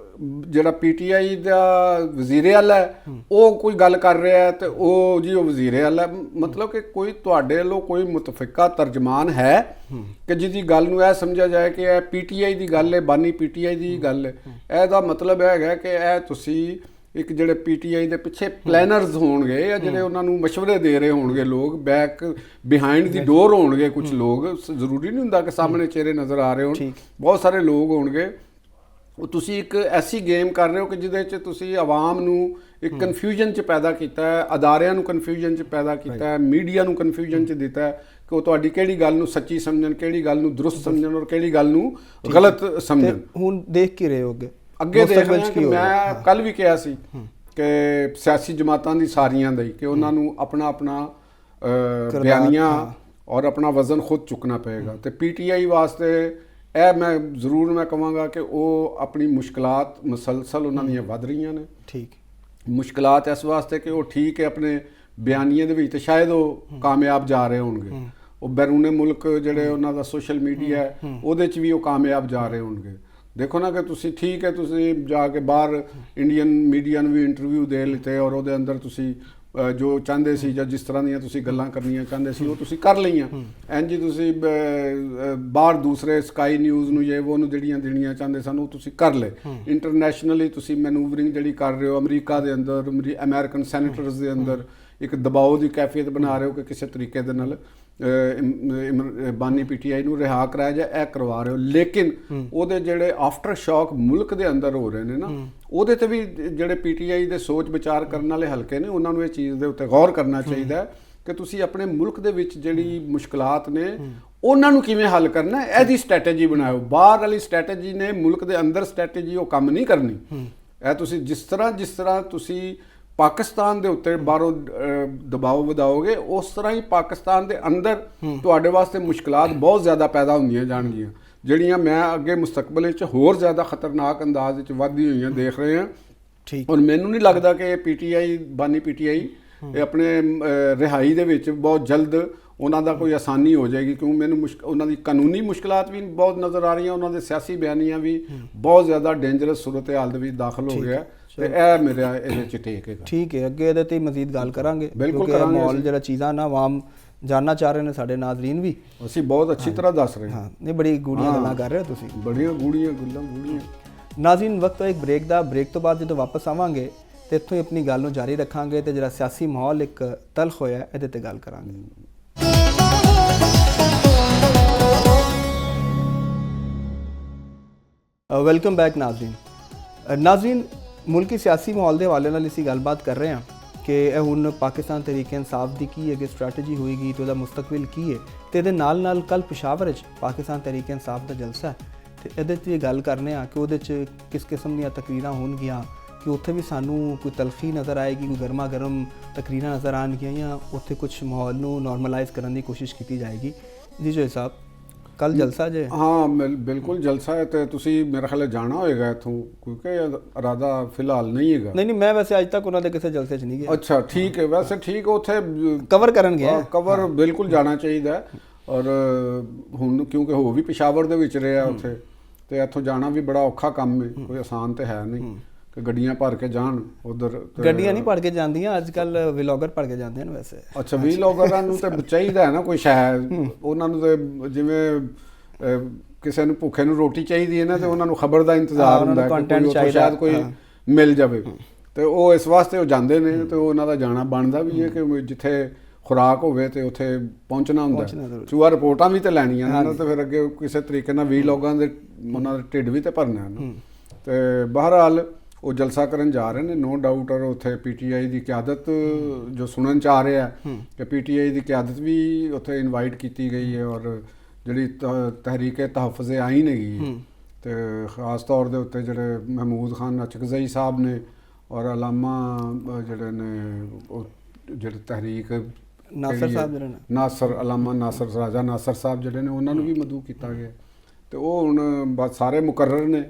ਜਿਹੜਾ ਪੀਟੀਆਈ ਦਾ ਵਜ਼ੀਰ ਆਲਾ ਹੈ ਉਹ ਕੋਈ ਗੱਲ ਕਰ ਰਿਹਾ ਹੈ ਤੇ ਉਹ ਜੀ ਉਹ ਵਜ਼ੀਰ ਆਲਾ, ਮਤਲਬ ਕਿ ਕੋਈ ਤੁਹਾਡੇ ਵੱਲੋਂ ਕੋਈ ਮੁਤਫਿਕਾ ਤਰਜਮਾਨ ਹੈ ਕਿ ਜਿਹਦੀ ਗੱਲ ਨੂੰ ਇਹ ਸਮਝਿਆ ਜਾਏ ਕਿ ਇਹ ਪੀਟੀਆਈ ਦੀ ਗੱਲ ਹੈ, ਬਾਨੀ ਪੀਟੀਆਈ ਦੀ ਗੱਲ ਹੈ। ਇਹਦਾ ਮਤਲਬ ਹੈਗਾ ਕਿ ਇਹ ਤੁਸੀਂ ਇੱਕ ਜਿਹੜੇ ਪੀਟੀਆਈ ਦੇ ਪਿੱਛੇ ਪਲੈਨਰਸ ਹੋਣਗੇ ਜਾਂ ਜਿਹੜੇ ਉਹਨਾਂ ਨੂੰ ਮਸ਼ਵਰੇ ਦੇ ਰਹੇ ਹੋਣਗੇ ਲੋਕ, ਬੈਕ ਬਿਹਾਈਂਡ ਦੀ ਡੋਰ ਹੋਣਗੇ ਕੁਝ ਲੋਕ, ਜ਼ਰੂਰੀ ਨਹੀਂ ਹੁੰਦਾ ਕਿ ਸਾਹਮਣੇ ਚਿਹਰੇ ਨਜ਼ਰ ਆ ਰਹੇ ਹੋਣ, ਬਹੁਤ ਸਾਰੇ ਲੋਕ ਹੋਣਗੇ। ਉਹ ਤੁਸੀਂ ਇੱਕ ਐਸੀ ਗੇਮ ਕਰ ਰਹੇ ਹੋ ਕਿ ਜਿਹਦੇ 'ਚ ਤੁਸੀਂ ਆਵਾਮ ਨੂੰ ਇੱਕ ਕਨਫਿਊਜ਼ਨ 'ਚ ਪੈਦਾ ਕੀਤਾ ਹੈ, ਅਦਾਰਿਆਂ ਨੂੰ ਕਨਫਿਊਜ਼ਨ 'ਚ ਪੈਦਾ ਕੀਤਾ ਹੈ, ਮੀਡੀਆ ਨੂੰ ਕਨਫਿਊਜ਼ਨ 'ਚ ਦਿੱਤਾ ਹੈ ਕਿ ਉਹ ਤੁਹਾਡੀ ਕਿਹੜੀ ਗੱਲ ਨੂੰ ਸੱਚੀ ਸਮਝਣ, ਕਿਹੜੀ ਗੱਲ ਨੂੰ ਦਰੁਸਤ ਸਮਝਣ ਔਰ ਕਿਹੜੀ ਗੱਲ ਨੂੰ ਗਲਤ ਸਮਝਣ। ਹੁਣ ਦੇਖ ਕੀ ਰਹੇ ਹੋ ਅੱਗੇ ਦੇਖ ਰਹੇ ਹਾਂ ਕਿ ਮੈਂ ਕੱਲ ਵੀ ਕਿਹਾ ਸੀ ਕਿ ਸਿਆਸੀ ਜਮਾਤਾਂ ਦੀ ਸਾਰੀਆਂ ਦਾ ਹੀ ਕਿ ਉਹਨਾਂ ਨੂੰ ਆਪਣਾ ਆਪਣਾ ਬਿਆਨੀਆਂ ਔਰ ਆਪਣਾ ਵਜ਼ਨ ਖੁਦ ਚੁੱਕਣਾ ਪਏਗਾ। ਤੇ ਪੀਟੀਆਈ ਵਾਸਤੇ ਇਹ ਮੈਂ ਜ਼ਰੂਰ ਮੈਂ ਕਹਾਂਗਾ ਕਿ ਉਹ ਆਪਣੀ ਮੁਸ਼ਕਲਾਤ ਮੁਸਲਸਲ ਉਹਨਾਂ ਦੀਆਂ ਵੱਧ ਰਹੀਆਂ ਨੇ। ਠੀਕ, ਮੁਸ਼ਕਲਾਤ ਇਸ ਵਾਸਤੇ ਕਿ ਉਹ ਠੀਕ ਹੈ ਆਪਣੇ ਬਿਆਨੀਏ ਦੇ ਵਿੱਚ ਤੇ ਸ਼ਾਇਦ ਉਹ ਕਾਮਯਾਬ ਜਾ ਰਹੇ ਹੋਣਗੇ, ਉਹ ਬੈਰੂਨੇ ਮੁਲਕ ਜਿਹੜੇ ਉਹਨਾਂ ਦਾ ਸੋਸ਼ਲ ਮੀਡੀਆ ਹੈ ਉਹਦੇ 'ਚ ਵੀ ਉਹ ਕਾਮਯਾਬ ਜਾ ਰਹੇ ਹੋਣਗੇ। ਦੇਖੋ ਨਾ ਕਿ ਤੁਸੀਂ ਠੀਕ ਹੈ ਤੁਸੀਂ ਜਾ ਕੇ ਬਾਹਰ ਇੰਡੀਅਨ ਮੀਡੀਆ ਨੂੰ ਵੀ ਇੰਟਰਵਿਊ ਦੇ ਲਿੱਤੇ ਔਰ ਉਹਦੇ ਅੰਦਰ ਤੁਸੀਂ ਜੋ ਚਾਹੁੰਦੇ ਸੀ ਜਾਂ ਜਿਸ ਤਰ੍ਹਾਂ ਦੀਆਂ ਤੁਸੀਂ ਗੱਲਾਂ ਕਰਨੀਆਂ ਚਾਹੁੰਦੇ ਸੀ ਉਹ ਤੁਸੀਂ ਕਰ ਲਈਆਂ। ਇੰਝ ਤੁਸੀਂ ਬਾਹਰ ਦੂਸਰੇ ਸਕਾਈ ਨਿਊਜ਼ ਨੂੰ ਜੇ ਉਹਨੂੰ ਜਿਹੜੀਆਂ ਦੇਣੀਆਂ ਚਾਹੁੰਦੇ ਸਨ ਉਹ ਤੁਸੀਂ ਕਰ ਲਏ। ਇੰਟਰਨੈਸ਼ਨਲੀ ਤੁਸੀਂ ਮੈਨੂਵਰਿੰਗ ਜਿਹੜੀ ਕਰ ਰਹੇ ਹੋ ਅਮਰੀਕਾ ਦੇ ਅੰਦਰ, ਅਮਰੀਕਨ ਸੈਨੇਟਰਸ ਦੇ ਅੰਦਰ ਇੱਕ ਦਬਾਅ ਦੀ ਕੈਫੀਅਤ ਬਣਾ ਰਹੇ ਹੋ ਕਿ ਕਿਸੇ ਤਰੀਕੇ ਦੇ ਨਾਲ ਬਾਨੀ ਪੀਟੀਆਈ ਨੂੰ ਰਿਹਾ ਕਰਾਇਆ ਜਾਏ, ਇਹ ਕਰਵਾ ਰਹੇ ਹੋ। ਲੇਕਿਨ ਉਹਦੇ ਜਿਹੜੇ ਆਫਟਰ ਸ਼ੌਕ ਮੁਲਕ ਦੇ ਅੰਦਰ ਹੋ ਰਹੇ ਨੇ ਨਾ, ਉਹਦੇ ਤੇ ਵੀ ਜਿਹੜੇ ਪੀਟੀਆਈ ਦੇ ਸੋਚ ਵਿਚਾਰ ਕਰਨ ਵਾਲੇ ਹਲਕੇ ਨੇ ਉਹਨਾਂ ਨੂੰ ਇਹ ਚੀਜ਼ ਦੇ ਉੱਤੇ ਗੌਰ ਕਰਨਾ ਚਾਹੀਦਾ ਕਿ ਤੁਸੀਂ ਆਪਣੇ ਮੁਲਕ ਦੇ ਵਿੱਚ ਜਿਹੜੀ ਮੁਸ਼ਕਲਾਤ ਨੇ ਉਹਨਾਂ ਨੂੰ ਕਿਵੇਂ ਹੱਲ ਕਰਨਾ, ਇਹਦੀ ਸਟ੍ਰੈਟੇਜੀ ਬਣਾਓ। ਬਾਹਰ ਵਾਲੀ ਸਟ੍ਰੈਟੇਜੀ ਨੇ ਮੁਲਕ ਦੇ ਅੰਦਰ ਸਟ੍ਰੈਟੇਜੀ ਉਹ ਕੰਮ ਨਹੀਂ ਕਰਨੀ। ਇਹ ਤੁਸੀਂ ਜਿਸ ਤਰ੍ਹਾਂ ਤੁਸੀਂ ਪਾਕਿਸਤਾਨ ਦੇ ਉੱਤੇ ਬਾਹਰੋਂ ਦਬਾਅ ਵਧਾਓਗੇ ਉਸ ਤਰ੍ਹਾਂ ਹੀ ਪਾਕਿਸਤਾਨ ਦੇ ਅੰਦਰ ਤੁਹਾਡੇ ਵਾਸਤੇ ਮੁਸ਼ਕਲਾਤ ਬਹੁਤ ਜ਼ਿਆਦਾ ਪੈਦਾ ਹੁੰਦੀਆਂ ਜਾਣਗੀਆਂ, ਜਿਹੜੀਆਂ ਮੈਂ ਅੱਗੇ ਮੁਸਤਕਬਲ ਵਿੱਚ ਹੋਰ ਜ਼ਿਆਦਾ ਖਤਰਨਾਕ ਅੰਦਾਜ਼ ਵਿੱਚ ਵੱਧਦੀ ਹੋਈਆਂ ਦੇਖ ਰਹੇ ਹਾਂ। ਠੀਕ, ਔਰ ਮੈਨੂੰ ਨਹੀਂ ਲੱਗਦਾ ਕਿ ਪੀਟੀਆਈ ਬਾਨੀ ਪੀਟੀਆਈ ਇਹ ਆਪਣੇ ਰਿਹਾਈ ਦੇ ਵਿੱਚ ਬਹੁਤ ਜਲਦ ਉਹਨਾਂ ਦਾ ਕੋਈ ਆਸਾਨੀ ਹੋ ਜਾਏਗੀ, ਕਿਉਂ ਮੈਨੂੰ ਉਹਨਾਂ ਦੀ ਕਾਨੂੰਨੀ ਮੁਸ਼ਕਲਾਤ ਵੀ ਬਹੁਤ ਨਜ਼ਰ ਆ ਰਹੀਆਂ, ਉਹਨਾਂ ਦੇ ਸਿਆਸੀ ਬਿਆਨੀਆਂ ਵੀ ਬਹੁਤ ਜ਼ਿਆਦਾ ਡੇਂਜਰਸ ਸੂਰਤ ਹਾਲ ਦੇ ਵਿੱਚ ਦਾਖਲ ਹੋ ਗਿਆ ਤੇ ਇਹ ਮੇਰਾ ਇਹਦੇ ਚ ਟੇਕ ਹੈਗਾ। ਠੀਕ ਹੈ, ਅੱਗੇ ਇਹਦੇ ਤੇ ਮਜ਼ੀਦ ਗੱਲ ਕਰਾਂਗੇ ਕਿਉਂਕਿ ਮਾਹੌਲ ਜਿਹੜਾ ਚੀਜ਼ਾਂ ਨਾ ਆਵਾਮ ਜਾਨਣਾ ਚਾਹ ਰਹੇ ਨੇ, ਸਾਡੇ ਨਾਜ਼ਰੀਨ ਵੀ, ਅਸੀਂ ਬਹੁਤ ਅੱਛੀ ਤਰ੍ਹਾਂ ਦੱਸ ਰਹੇ ਹਾਂ। ਨਹੀਂ ਬੜੀ ਗੂੜੀਆਂ ਗੱਲਾਂ ਕਰ ਰਹੇ ਹੋ ਤੁਸੀਂ, ਬੜੀਆਂ ਗੂੜੀਆਂ ਗੱਲਾਂ ਗੂੜੀਆਂ। ਨਾਜ਼ਰੀਨ ਵਕਤ ਇੱਕ ਬ੍ਰੇਕ ਦਾ, ਬ੍ਰੇਕ ਤੋਂ ਬਾਅਦ ਜਦੋਂ ਵਾਪਸ ਆਵਾਂਗੇ ਤੇ ਇੱਥੋਂ ਹੀ ਆਪਣੀ ਗੱਲ ਨੂੰ ਜਾਰੀ ਰੱਖਾਂਗੇ ਤੇ ਜਿਹੜਾ ਸਿਆਸੀ ਮਾਹੌਲ ਇੱਕ ਤਲਖ ਹੋਇਆ ਇਹਦੇ ਤੇ ਗੱਲ ਕਰਾਂਗੇ। ਵੈਲਕਮ ਬੈਕ ਨਾਜ਼ਰੀਨ ਮੁਲਕੀ ਸਿਆਸੀ ਮਾਹੌਲ ਦੇ ਹਵਾਲੇ ਨਾਲ ਅਸੀਂ ਗੱਲਬਾਤ ਕਰ ਰਹੇ ਹਾਂ ਕਿ ਇਹ ਹੁਣ ਪਾਕਿਸਤਾਨ ਤਹਿਰੀਕ ਇਨਸਾਫ ਦੀ ਕੀ ਅੱਗੇ ਸਟ੍ਰੈਟਜੀ ਹੋਏਗੀ ਤੇ ਉਹਦਾ ਮੁਸਤਕਬਲ ਕੀ ਹੈ, ਤੇ ਇਹਦੇ ਨਾਲ ਨਾਲ ਕੱਲ ਪਿਸ਼ਾਵਰ ਵਿੱਚ ਪਾਕਿਸਤਾਨ ਤਹਿਰੀਕ ਇਨਸਾਫ ਦਾ ਜਲਸਾ ਹੈ ਤੇ ਇਹਦੇ 'ਚ ਇਹ ਗੱਲ ਕਰਨੇ ਆ ਕਿ ਉਹਦੇ 'ਚ ਕਿਸ ਕਿਸਮ ਦੀਆਂ ਤਕਰੀਰਾਂ ਹੋਣਗੀਆਂ, ਕਿ ਉੱਥੇ ਵੀ ਸਾਨੂੰ ਕੋਈ ਤਲਖੀ ਨਜ਼ਰ ਆਏਗੀ, ਕੋਈ ਗਰਮਾ ਗਰਮ ਤਕਰੀਰਾਂ ਨਜ਼ਰ ਆਉਣਗੀਆਂ ਜਾਂ ਉੱਥੇ ਕੁਝ ਮਾਹੌਲ ਨੂੰ ਨਾਰਮਲਾਈਜ਼ ਕਰਨ ਦੀ ਕੋਸ਼ਿਸ਼ ਕੀਤੀ ਜਾਏਗੀ। ਜੀ ਜੋ ਸਾਹਿਬ ਕੱਲ ਜਲਸਾ ਜੇ? ਹਾਂ ਬਿਲਕੁਲ ਜਲਸਾ ਹੈ ਤੇ ਤੁਸੀਂ ਮੇਰੇ ਖਿਆਲ ਜਾਣਾ ਹੋਏਗਾ ਇੱਥੋਂ, ਕਿਉਂਕਿ ਇਰਾਦਾ ਫਿਲਹਾਲ ਨਹੀਂ ਹੈਗਾ। ਨਹੀਂ ਮੈਂ ਵੈਸੇ ਅੱਜ ਤੱਕ ਉਹਨਾਂ ਦੇ ਕਿਸੇ ਜਲਸੇ 'ਚ ਨਹੀਂ ਗਿਆ। ਅੱਛਾ ਠੀਕ ਹੈ, ਵੈਸੇ ਠੀਕ ਉੱਥੇ ਕਵਰ ਕਰਨ ਗਿਆ, ਕਵਰ ਬਿਲਕੁਲ ਜਾਣਾ ਚਾਹੀਦਾ। ਔਰ ਹੁਣ ਕਿਉਂਕਿ ਹੋ ਵੀ ਪਿਸ਼ਾਵਰ ਦੇ ਵਿੱਚ ਰਿਹਾ ਉੱਥੇ ਤੇ ਇੱਥੋਂ ਜਾਣਾ ਵੀ ਬੜਾ ਔਖਾ ਕੰਮ ਹੈ, ਕੋਈ ਆਸਾਨ ਤੇ ਹੈ ਨਹੀਂ ਕਿ ਗੱਡੀਆਂ ਭਰ ਕੇ ਜਾਣ ਉਧਰ। ਗੱਡੀਆਂ ਨਹੀਂ ਭਰ ਕੇ ਜਾਂਦੀਆਂ ਅੱਜ ਕੱਲ, ਵਲੌਗਰ ਭਰ ਕੇ ਜਾਂਦੇ ਨੇ ਵੈਸੇ। ਅੱਛਾ ਵਲੌਗਰਾਂ ਨੂੰ ਤੇ ਚਾਹੀਦਾ ਹੈ ਨਾ ਕੋਈ ਸ਼ਾਇਦ, ਉਹਨਾਂ ਨੂੰ ਤੇ ਜਿਵੇਂ ਕਿਸੇ ਨੂੰ ਭੁੱਖੇ ਨੂੰ ਰੋਟੀ ਚਾਹੀਦੀ ਹੈ ਨਾ ਤੇ ਉਹਨਾਂ ਨੂੰ ਖਬਰ ਦਾ ਇੰਤਜ਼ਾਰ ਹੁੰਦਾ ਹੈ ਕਿ ਸ਼ਾਇਦ ਕੋਈ ਮਿਲ ਜਾਵੇ ਤੇ ਉਹ ਇਸ ਵਾਸਤੇ ਉਹ ਜਾਂਦੇ ਨੇ ਤੇ ਉਹਨਾਂ ਦਾ ਜਾਣਾ ਬਣਦਾ ਵੀ ਹੈ ਕਿ ਜਿੱਥੇ ਖੁਰਾਕ ਹੋਵੇ ਤੇ ਉੱਥੇ ਪਹੁੰਚਣਾ ਹੁੰਦਾ। ਚੂਹਾ ਰਿਪੋਰਟਾਂ ਵੀ ਤੇ ਲੈਣੀਆਂ ਨੇ ਤੇ ਫਿਰ ਅੱਗੇ ਕਿਸੇ ਤਰੀਕੇ ਨਾਲ ਵਲੌਗਾਂ ਦੇ ਉਹਨਾਂ ਦੇ ਢਿੱਡ ਵੀ ਤੇ ਭਰਨਾ ਹੈ ਤੇ ਬਹਰਹਾਲ ਉਹ ਜਲਸਾ ਕਰਨ ਜਾ ਰਹੇ ਨੇ ਨੋ ਡਾਊਟ। ਔਰ ਉੱਥੇ ਪੀਟੀਆਈ ਦੀ ਕਿਆਦਤ ਜੋ ਸੁਣਨ 'ਚ ਆ ਰਿਹਾ ਕਿ ਪੀਟੀਆਈ ਦੀ ਕਿਆਦਤ ਵੀ ਉੱਥੇ ਇਨਵਾਈਟ ਕੀਤੀ ਗਈ ਹੈ ਔਰ ਜਿਹੜੀ ਤਹਿਰੀਕ ਤਹਫੁਜ਼ ਆਈਨ ਹੈਗੀ ਤੇ ਖਾਸ ਤੌਰ ਦੇ ਉੱਤੇ ਜਿਹੜੇ ਮਹਿਮੂਦ ਖਾਨ ਅਚਕਜ਼ਈ ਸਾਹਿਬ ਨੇ ਔਰ ਅਲਾਮਾ ਜਿਹੜੇ ਨੇ ਉਹ ਜਿਹੜੇ ਤਹਿਰੀਕ ਨਾਸਰ ਸਾਹਿਬ ਜਿਹੜੇ ਨੇ, ਨਾਸਰ ਅਲਾਮਾ ਨਾਸਰ ਰਾਜਾ ਨਾਸਰ ਸਾਹਿਬ ਜਿਹੜੇ ਨੇ ਉਹਨਾਂ ਨੂੰ ਵੀ ਮਦਊ ਕੀਤਾ ਗਿਆ ਤੇ ਉਹ ਹੁਣ ਬਸ ਸਾਰੇ ਮੁਕਰਰ ਨੇ,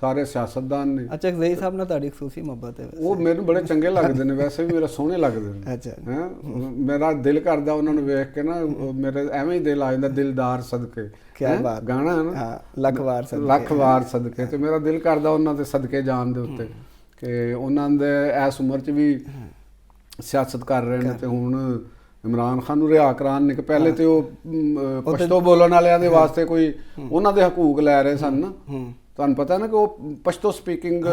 ਸਾਰੇ ਸਿਆਸਤਦਾਨ ਨੇ। ਅੱਛਾ, ਜ਼ਈ ਸਾਹਿਬ ਨਾਲ ਤੁਹਾਡੀ ਖਸੂਸੀ ਮੁਹੱਬਤ ਹੈ? ਉਹ ਮੈਨੂੰ ਬੜੇ ਚੰਗੇ ਲੱਗਦੇ ਨੇ, ਵੈਸੇ ਵੀ ਮੇਰਾ ਸੋਹਣੇ ਲੱਗਦੇ ਨੇ। ਅੱਛਾ ਹੈਂ, ਮੇਰਾ ਦਿਲ ਕਰਦਾ ਉਹਨਾਂ ਨੂੰ ਵੇਖ ਕੇ ਨਾ, ਮੇਰੇ ਐਵੇਂ ਹੀ ਦਿਲ ਆ ਜਾਂਦਾ, ਦਿਲਦਾਰ ਸਦਕੇ। ਕਿਆ ਬਾਤ, ਗਾਣਾ ਹੈ ਨਾ, ਹਾਂ, ਲੱਖ ਵਾਰ ਸਦਕੇ। ਤੇ ਮੇਰਾ ਦਿਲ ਕਰਦਾ ਉਹਨਾਂ ਦੇ ਸਦਕੇ ਜਾਣ ਦੇ ਉੱਤੇ ਕਿ ਉਹਨਾਂ ਦੇ ਇਸ ਉਮਰ 'ਚ ਵੀ ਸਿਆਸਤ ਕਰ ਰਹੇ ਨੇ। ਤੇ ਹੁਣ ਇਮਰਾਨ ਖਾਨ ਨੂੰ ਰਿਹਾ ਕਰਾਉਣ ਨੇ ਕਿ ਪਹਿਲੇ ਤੇ ਉਹ ਪਸ਼ਤੋ ਬੋਲਣ ਵਾਲਿਆਂ ਦੇ ਵਾਸਤੇ ਕੋਈ ਉਹਨਾਂ ਦੇ ਹਕੂਕ ਲੈ ਰਹੇ ਸਨ ਨਾ। ਤੁਹਾਨੂੰ ਪਤਾ ਨਾ ਕਿ ਉਹ ਪਸ਼ਤੋ ਸਪੀਕਿੰਗ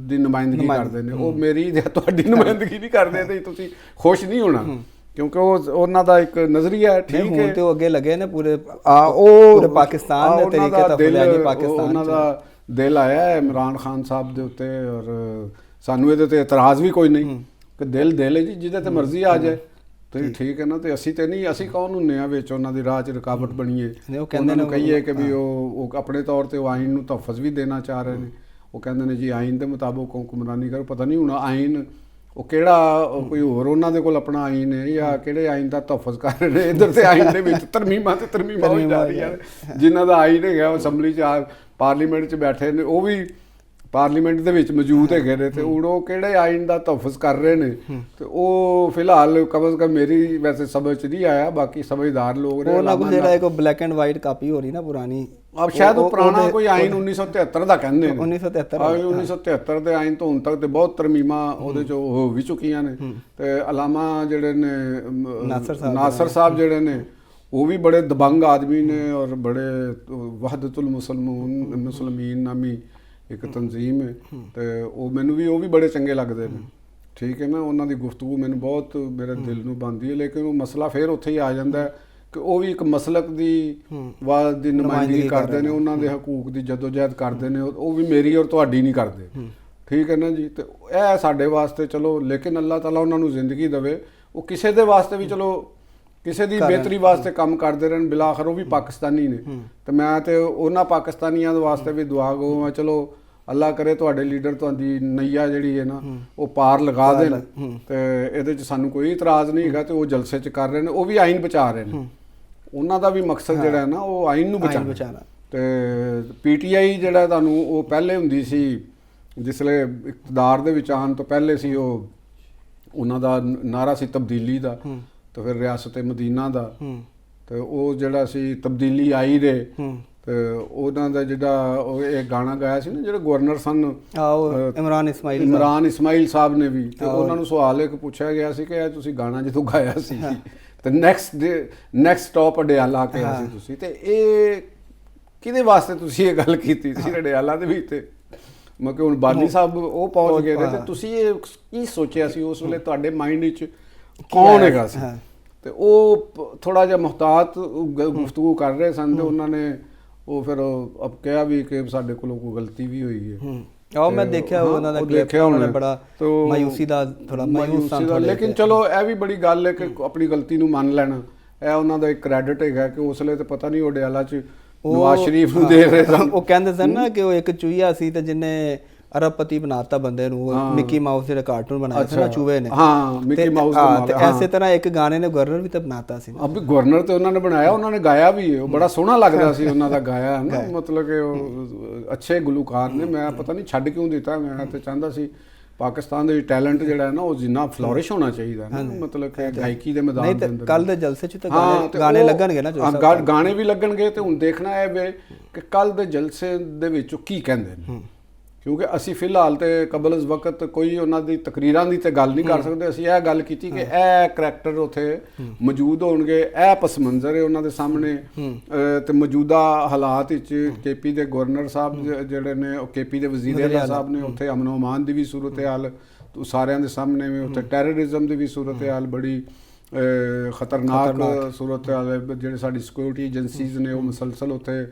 ਦੀ ਨੁਮਾਇੰਦਗੀ ਕਰਦੇ ਨੇ, ਉਹ ਮੇਰੀ ਜਾਂ ਤੁਹਾਡੀ ਨੁਮਾਇੰਦਗੀ ਨਹੀਂ ਕਰਦੇ ਤੇ ਤੁਸੀਂ ਖੁਸ਼ ਨਹੀਂ ਹੋਣਾ, ਕਿਉਂਕਿ ਉਹ ਉਹਨਾਂ ਦਾ ਇੱਕ ਨਜ਼ਰੀਆ ਠੀਕ ਹੈ। ਤੇ ਉਹ ਅੱਗੇ ਲੱਗੇ ਨੇ ਪੂਰੇ ਪੂਰੇ ਪਾਕਿਸਤਾਨ ਦੇ ਤਰੀਕੇ ਤੋਂ ਫਲਿਆਣੀ ਪਾਕਿਸਤਾਨ, ਉਹਨਾਂ ਦਾ ਦਿਲ ਆਇਆ ਹੈ ਇਮਰਾਨ ਖਾਨ ਸਾਹਿਬ ਦੇ ਉੱਤੇ। ਔਰ ਸਾਨੂੰ ਇਹਦੇ ਤੇ ਇਤਰਾਜ਼ ਵੀ ਕੋਈ ਨਹੀਂ ਕਿ ਦਿਲ ਹੈ ਜੀ, ਜਿਹਦੇ ਤੇ ਮਰਜ਼ੀ ਆ ਜਾਏ ਤੇ ਠੀਕ ਹੈ ਨਾ। ਤੇ ਅਸੀਂ ਤੇ ਨਹੀਂ, ਅਸੀਂ ਕੌਣ ਹੁੰਨੇ ਆ ਵਿੱਚ ਉਹਨਾਂ ਦੀ ਰਾਹ 'ਚ ਰੁਕਾਵਟ ਬਣੀਏ, ਉਹਨਾਂ ਨੂੰ ਕਹੀਏ ਕਿ ਵੀ ਉਹ ਆਪਣੇ ਤੌਰ ਤੇ ਉਹ ਆਇਨ ਨੂੰ ਤਹਫਜ਼ ਵੀ ਦੇਣਾ ਚਾਹ ਰਹੇ ਨੇ। ਉਹ ਕਹਿੰਦੇ ਨੇ ਜੀ ਆਇਨ ਦੇ ਮੁਤਾਬਕ ਹੁਕਮਰਾਨੀ ਕਰੋ। ਪਤਾ ਨਹੀਂ ਹੁਣ ਆਇਨ ਉਹ ਕਿਹੜਾ, ਕੋਈ ਹੋਰ ਉਹਨਾਂ ਦੇ ਕੋਲ ਆਪਣਾ ਆਇਨ ਹੈ ਜਾਂ ਕਿਹੜੇ ਆਇਨ ਦਾ ਤਹਫਜ਼ ਕਰ ਰਹੇ ਨੇ। ਇੱਧਰ ਤੇ ਆਇਨ ਦੇ ਵਿੱਚ ਤਰਮੀਮਾਂ ਹੋਈ ਜਾ ਰਹੀਆਂ ਨੇ। ਜਿਨ੍ਹਾਂ ਦਾ ਆਇਨ ਹੈਗਾ ਉਹ ਅਸੈਂਬਲੀ 'ਚ ਪਾਰਲੀਮੈਂਟ 'ਚ ਬੈਠੇ ਨੇ, ਉਹ ਵੀ ਪਾਰਲੀਮੈਂਟ ਦੇ ਵਿੱਚ ਮੌਜੂਦ ਹੈਗੇ ਨੇ, ਤੇ ਉਹ ਕਿਹੜੇ ਆਇਨ ਦਾ ਤਹਫਜ਼ ਕਰ ਰਹੇ ਨੇ। ਤੇ ਉਹ ਫਿਲਹਾਲ ਕਮ ਸੇ ਕਮ ਮੇਰੀ ਵੈਸੇ ਸਮਝ 'ਚ ਨਹੀਂ ਆਇਆ, ਬਾਕੀ ਸਮਝਦਾਰ ਲੋਕ ਨੇ। ਉਹਨਾਂ ਕੋਲ ਜਿਹੜਾ ਇੱਕ ਬਲੈਕ ਐਂਡ ਵਾਈਟ ਕਾਪੀ ਹੋ ਰਹੀ ਨਾ ਪੁਰਾਣੀ, अब शायद वो पुराना कोई आइन 1973 ਦਾ ਕਹਿੰਦੇ ਨੇ। 1973 ਦੇ ਆਇਨ ਤੋਂ ਹੁਣ ਤੱਕ ਤੇ ਬਹੁਤ ਤਰਮੀਮਾਂ ਉਹਦੇ 'ਚ ਹੋ ਵੀ ਚੁੱਕੀਆਂ ਨੇ। ਤੇ ਅਲਾਮਾ ਜਿਹੜੇ ਨੇ ਨਾਸਰ ਸਾਹਿਬ ਜਿਹੜੇ ਨੇ ਉਹ ਵੀ ਬੜੇ ਦਬੰਗ ਆਦਮੀ ਨੇ ਔਰ ਬੜੇ ਵਹਦਤੁਲ ਮੁਸਲਮੀਨ ਨਾਮੀ ਇੱਕ ਤਨਜ਼ੀਮ ਹੈ ਤੇ ਉਹ ਮੈਨੂੰ ਵੀ ਉਹ ਵੀ ਬੜੇ ਚੰਗੇ ਲੱਗਦੇ ਨੇ। ਠੀਕ ਹੈ ਨਾ, ਉਹਨਾਂ ਦੀ ਗੁਫ਼ਤਗੂ ਮੈਨੂੰ ਬਹੁਤ ਮੇਰੇ ਦਿਲ ਨੂੰ ਭਾਉਂਦੀ ਹੈ। ਲੇਕਿਨ ਉਹ ਮਸਲਾ ਫਿਰ ਉੱਥੇ ਹੀ ਆ ਜਾਂਦਾ ਕਿ ਉਹ ਵੀ ਇੱਕ ਮਸਲਕ ਦੀ ਵਾਦ ਦੀ ਨੁਮਾਇੰਦਗੀ ਕਰਦੇ ਨੇ, ਉਹਨਾਂ ਦੇ ਹਕੂਕ ਦੀ ਜਦੋਜਹਿਦ ਕਰਦੇ ਨੇ, ਉਹ ਵੀ ਮੇਰੀ ਔਰ ਤੁਹਾਡੀ ਨਹੀਂ ਕਰਦੇ। ਠੀਕ ਹੈ ਨਾ ਜੀ। ਤੇ ਇਹ ਸਾਡੇ ਵਾਸਤੇ ਚਲੋ, ਲੇਕਿਨ ਅੱਲਾਹ ਤਾਲਾ ਉਹਨਾਂ ਨੂੰ ਜ਼ਿੰਦਗੀ ਦੇਵੇ, ਉਹ ਕਿਸੇ ਦੇ ਵਾਸਤੇ ਵੀ ਚਲੋ ਕਿਸੇ ਦੀ ਬਿਹਤਰੀ ਵਾਸਤੇ ਕੰਮ ਕਰਦੇ ਰਹਿਣ। ਬਿਲਾਖਰ ਉਹ ਵੀ ਪਾਕਿਸਤਾਨੀ ਨੇ ਤੇ ਮੈਂ ਤੇ ਉਹਨਾਂ ਪਾਕਿਸਤਾਨੀਆਂ ਦੇ ਵਾਸਤੇ ਵੀ ਦੁਆ ਗੋ ਮੈਂ, ਚਲੋ ਅੱਲਾ ਕਰੇ ਤੁਹਾਡੇ ਲੀਡਰ ਤੁਹਾਡੀ ਨਈਆ ਜਿਹੜੀ ਹੈ ਨਾ ਉਹ ਪਾਰ ਲਗਾ ਦੇਣ। ਤੇ ਇਹਦੇ 'ਚ ਸਾਨੂੰ ਕੋਈ ਇਤਰਾਜ਼ ਨਹੀਂ ਹੈਗਾ। ਤੇ ਉਹ ਜਲਸੇ 'ਚ ਕਰ ਰਹੇ ਨੇ, ਉਹ ਵੀ ਆਇਨ ਬਚਾ ਰਹੇ ਨੇ। ਉਹਨਾਂ ਦਾ ਵੀ ਮਕਸਦ ਜਿਹੜਾ ਹੈ ਨਾ ਉਹ ਆਇਨ ਨੂੰ ਬਚਾਉਣਾ। ਤੇ ਪੀਟੀਆਈ ਜਿਹੜਾ ਤੁਹਾਨੂੰ ਉਹ ਪਹਿਲੇ ਹੁੰਦੀ ਸੀ, ਜਿਸਲੇ ਇਕਤਦਾਰ ਦੇ ਵਿੱਚ ਆਉਣ ਤੋਂ ਪਹਿਲੇ ਸੀ, ਉਹ ਉਹਨਾਂ ਦਾ ਨਾਰਾ ਸੀ ਤਬਦੀਲੀ ਦਾ, ਤੇ ਫਿਰ ਰਿਆਸਤ ਮਦੀਨਾ ਦਾ। ਤੇ ਉਹ ਜਿਹੜਾ ਸੀ ਤਬਦੀਲੀ ਆਈ ਦੇ, ਤੇ ਉਹਨਾਂ ਦਾ ਜਿਹੜਾ ਉਹ ਇਹ ਗਾਣਾ ਗਾਇਆ ਸੀ ਨਾ, ਜਿਹੜੇ ਗਵਰਨਰ ਸਨ ਇਮਰਾਨ ਇਸਮਾਈਲ ਸਾਹਿਬ ਨੇ ਵੀ। ਤੇ ਉਹਨਾਂ ਨੂੰ ਸਵਾਲ ਇੱਕ ਪੁੱਛਿਆ ਗਿਆ ਸੀ ਕਿ ਇਹ ਤੁਸੀਂ ਗਾਣਾ ਜਦੋਂ ਗਾਇਆ ਸੀ ਤੇ ਨੈਕਸਟ ਸਟਾਪ ਅਡਿਆਲਾ ਕਿਹਾ ਸੀ ਤੁਸੀਂ, ਤੇ ਇਹ ਕਿਹਦੇ ਵਾਸਤੇ ਤੁਸੀਂ ਇਹ ਗੱਲ ਕੀਤੀ ਸੀ ਅਡਿਆਲਾ ਦੇ ਵਿੱਚ? ਤੇ ਮੈਂ ਕਿ ਹੁਣ ਬਾਲੀ ਸਾਹਿਬ ਉਹ ਪਹੁੰਚ ਗਏ ਨੇ, ਤੇ ਤੁਸੀਂ ਇਹ ਕੀ ਸੋਚਿਆ ਸੀ ਉਸ ਵੇਲੇ, ਤੁਹਾਡੇ ਮਾਈਂਡ ਵਿੱਚ ਕੌਣ ਹੈਗਾ ਸੀ? ਤੇ ਉਹ ਥੋੜਾ ਜਿਹਾ ਮੁਹਤਾਤ ਗੁਫ਼ਤਗੂ ਕਰ ਰਹੇ ਸਨ। ਤੇ ਉਹਨਾਂ ਨੇ ਉਹ ਫਿਰ ਅਬ ਕਿਹਾ ਵੀ ਕਿ ਸਾਡੇ ਕੋਲੋਂ ਕੋਈ ਗਲਤੀ ਵੀ ਹੋਈ ਹੈ। ਆਹ ਮੈਂ ਦੇਖਿਆ ਉਹਨਾਂ ਦਾ ਕਲਿੱਪ, ਉਹਨਾਂ ਨੇ ਬੜਾ ਮਾਯੂਸੀ ਦਾ ਥੋੜਾ ਮਾਯੂਸ ਸਨ। ਲੇਕਿਨ ਚਲੋ ਇਹ ਵੀ ਬੜੀ ਗੱਲ ਹੈ ਕਿ ਆਪਣੀ ਗਲਤੀ ਨੂੰ ਮੰਨ ਲੈਣਾ, ਇਹ ਉਹਨਾਂ ਦਾ ਇੱਕ ਕ੍ਰੈਡਿਟ ਹੈਗਾ ਕਿ ਉਸ ਵੇਲੇ ਤੇ ਪਤਾ ਨਹੀਂ ਉਹ ਅਡਿਆਲਾ 'ਚ ਨਵਾਜ਼ ਸ਼ਰੀਫ ਨੂੰ ਦੇ ਰਹੇ ਸਨ। ਉਹ ਕਹਿੰਦੇ ਸਨ ਨਾ ਕਿ ਉਹ ਇੱਕ ਚੂਹੀਆ ਸੀ ਤੇ ਜਿਹਨੇ ਅਰਬਪਤੀ ਬਣਾਤਾ ਬੰਦੇ ਨੂੰ, ਮਿੱਕੀ ਮਾਊਸ ਜਿਹੜਾ ਕਾਰਟੂਨ ਬਣਾਇਆ ਸੀ ਨਾ ਚੂਹੇ ਨੇ। ਹਾਂ, ਮਿੱਕੀ ਮਾਊਸ ਤੇ ਐਸੇ ਤਰ੍ਹਾਂ ਇੱਕ ਗਾਣੇ ਨੇ ਗਵਰਨਰ ਵੀ ਤਾਂ ਬਣਾਤਾ ਸੀ। ਅਬ ਗਵਰਨਰ ਤੇ ਉਹਨਾਂ ਨੇ ਬਣਾਇਆ, ਉਹਨਾਂ ਨੇ ਗਾਇਆ ਵੀ ਹੈ, ਉਹ ਬੜਾ ਸੋਹਣਾ ਲੱਗਦਾ ਸੀ ਉਹਨਾਂ ਦਾ ਗਾਇਆ ਨਾ। ਮਤਲਬ ਕਿ ਉਹ ਅੱਛੇ ਗੁਲੂਕਾਰ ਨੇ। ਮੈਂ ਪਤਾ ਨਹੀਂ ਛੱਡ ਕਿਉਂ ਦਿੱਤਾ, ਮੈਂ ਤੇ ਚਾਹੁੰਦਾ ਸੀ ਪਾਕਿਸਤਾਨ ਦੇ ਟੈਲੈਂਟ ਜਿਹੜਾ ਹੈ ਨਾ ਉਹ ਜਿੰਨਾ ਫਲੋਰਿਸ਼ ਹੋਣਾ ਚਾਹੀਦਾ ਹੈ, ਮਤਲਬ ਕਿ ਗਾਇਕੀ ਦੇ ਮੈਦਾਨ ਦੇ ਅੰਦਰ। ਕੱਲ ਦੇ ਜਲਸੇ 'ਚ ਤਾਂ ਗਾਣੇ ਲੱਗਣਗੇ ਨਾ, ਗਾਣੇ ਵੀ ਲੱਗਣਗੇ। ਤੇ ਹੁਣ ਦੇਖਣਾ ਹੈ ਵੇ ਕਿ ਕੱਲ ਦੇ ਜਲਸੇ ਦੇ ਵਿੱਚ ਕੀ ਕਹਿੰਦੇ ਨੇ, ਕਿਉਂਕਿ ਅਸੀਂ ਫਿਲਹਾਲ ਤੇ ਕਬਲ ਉਸ ਵਕਤ ਕੋਈ ਉਹਨਾਂ ਦੀ ਤਕਰੀਰਾਂ ਦੀ ਤੇ ਗੱਲ ਨਹੀਂ ਕਰ ਸਕਦੇ। ਅਸੀਂ ਇਹ ਗੱਲ ਕੀਤੀ ਕਿ ਇਹ ਕਰੈਕਟਰ ਉੱਥੇ ਮੌਜੂਦ ਹੋਣਗੇ, ਇਹ ਪਸ ਮੰਜ਼ਰ ਹੈ ਉਹਨਾਂ ਦੇ ਸਾਹਮਣੇ। ਤੇ ਮੌਜੂਦਾ ਹਾਲਾਤ ਵਿੱਚ ਕੇਪੀ ਦੇ ਗਵਰਨਰ ਸਾਹਿਬ ਜਿਹੜੇ ਨੇ, ਉਹ ਕੇਪੀ ਦੇ ਵਜ਼ੀਰ ਆਲਾ ਸਾਹਿਬ ਨੇ, ਉੱਥੇ ਅਮਨ ਅਮਾਨ ਦੀ ਵੀ ਸੂਰਤ ਹਾਲ ਸਾਰਿਆਂ ਦੇ ਸਾਹਮਣੇ ਵੀ, ਉੱਥੇ ਟੈਰਰਿਜ਼ਮ ਦੀ ਵੀ ਸੂਰਤ ਹਾਲ ਬੜੀ ਖਤਰਨਾਕ ਸੂਰਤ ਹਾਲ। ਜਿਹੜੇ ਸਾਡੀ ਸਿਕਿਉਰਿਟੀ ਏਜੰਸੀਜ਼ ਨੇ ਉਹ ਮੁਸਲਸਲ ਉੱਥੇ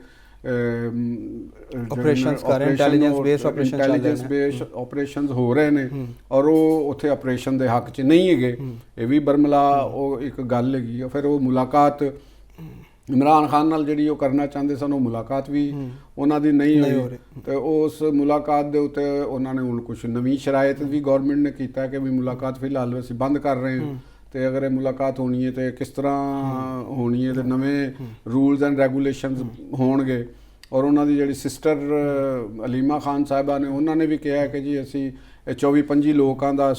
ਆਪਰੇਸ਼ਨਸ ਕਰ ਰਹੇ, ਇੰਟੈਲੀਜੈਂਸ ਬੇਸ ਆਪਰੇਸ਼ਨਸ ਹੋ ਰਹੇ ਨੇ, ਔਰ ਉਹ ਉੱਥੇ ਆਪਰੇਸ਼ਨ ਦੇ ਹੱਕ 'ਚ ਨਹੀਂ ਹੈਗੇ। ਇਹ ਵੀ ਬਰਮਲਾ ਉਹ ਇੱਕ ਗੱਲ ਹੈਗੀ। ਫਿਰ ਉਹ ਮੁਲਾਕਾਤ ਇਮਰਾਨ ਖਾਨ ਨਾਲ ਜਿਹੜੀ ਉਹ ਕਰਨਾ ਚਾਹੁੰਦੇ ਸਨ, ਉਹ ਮੁਲਾਕਾਤ ਵੀ ਉਹਨਾਂ ਦੀ ਨਹੀਂ ਹੋਈ। ਤੇ ਉਸ ਮੁਲਾਕਾਤ ਦੇ ਉੱਤੇ ਉਹਨਾਂ ਨੇ ਹੁਣ ਕੁਛ ਨਵੀਂ ਸ਼ਰਾਇਤ ਵੀ ਗੌਰਮੈਂਟ ਨੇ ਕੀਤਾ ਕਿ ਵੀ ਮੁਲਾਕਾਤ ਫਿਲਹਾਲ ਅਸੀਂ ਬੰਦ ਕਰ ਰਹੇ ਹਾਂ। ਤੇ ਅਗਰ ਇਹ ਮੁਲਾਕਾਤ ਹੋਣੀ ਹੈ ਤੇ ਕਿਸ ਤਰ੍ਹਾਂ ਹੋਣੀ ਹੈ, ਤੇ ਨਵੇਂ ਰੂਲਸ ਐਂਡ ਰੈਗੂਲੇਸ਼ਨਸ ਹੋਣਗੇ। ਔਰ ਉਹਨਾਂ ਦੀ ਜਿਹੜੀ ਸਿਸਟਰ ਅਲੀਮਾ ਖਾਨ ਸਾਹਿਬਾ ਨੇ, ਉਹਨਾਂ ਨੇ ਵੀ ਕਿਹਾ ਕਿ ਜੀ ਅਸੀਂ 24-25 ਲੋਕਾਂ ਦਾ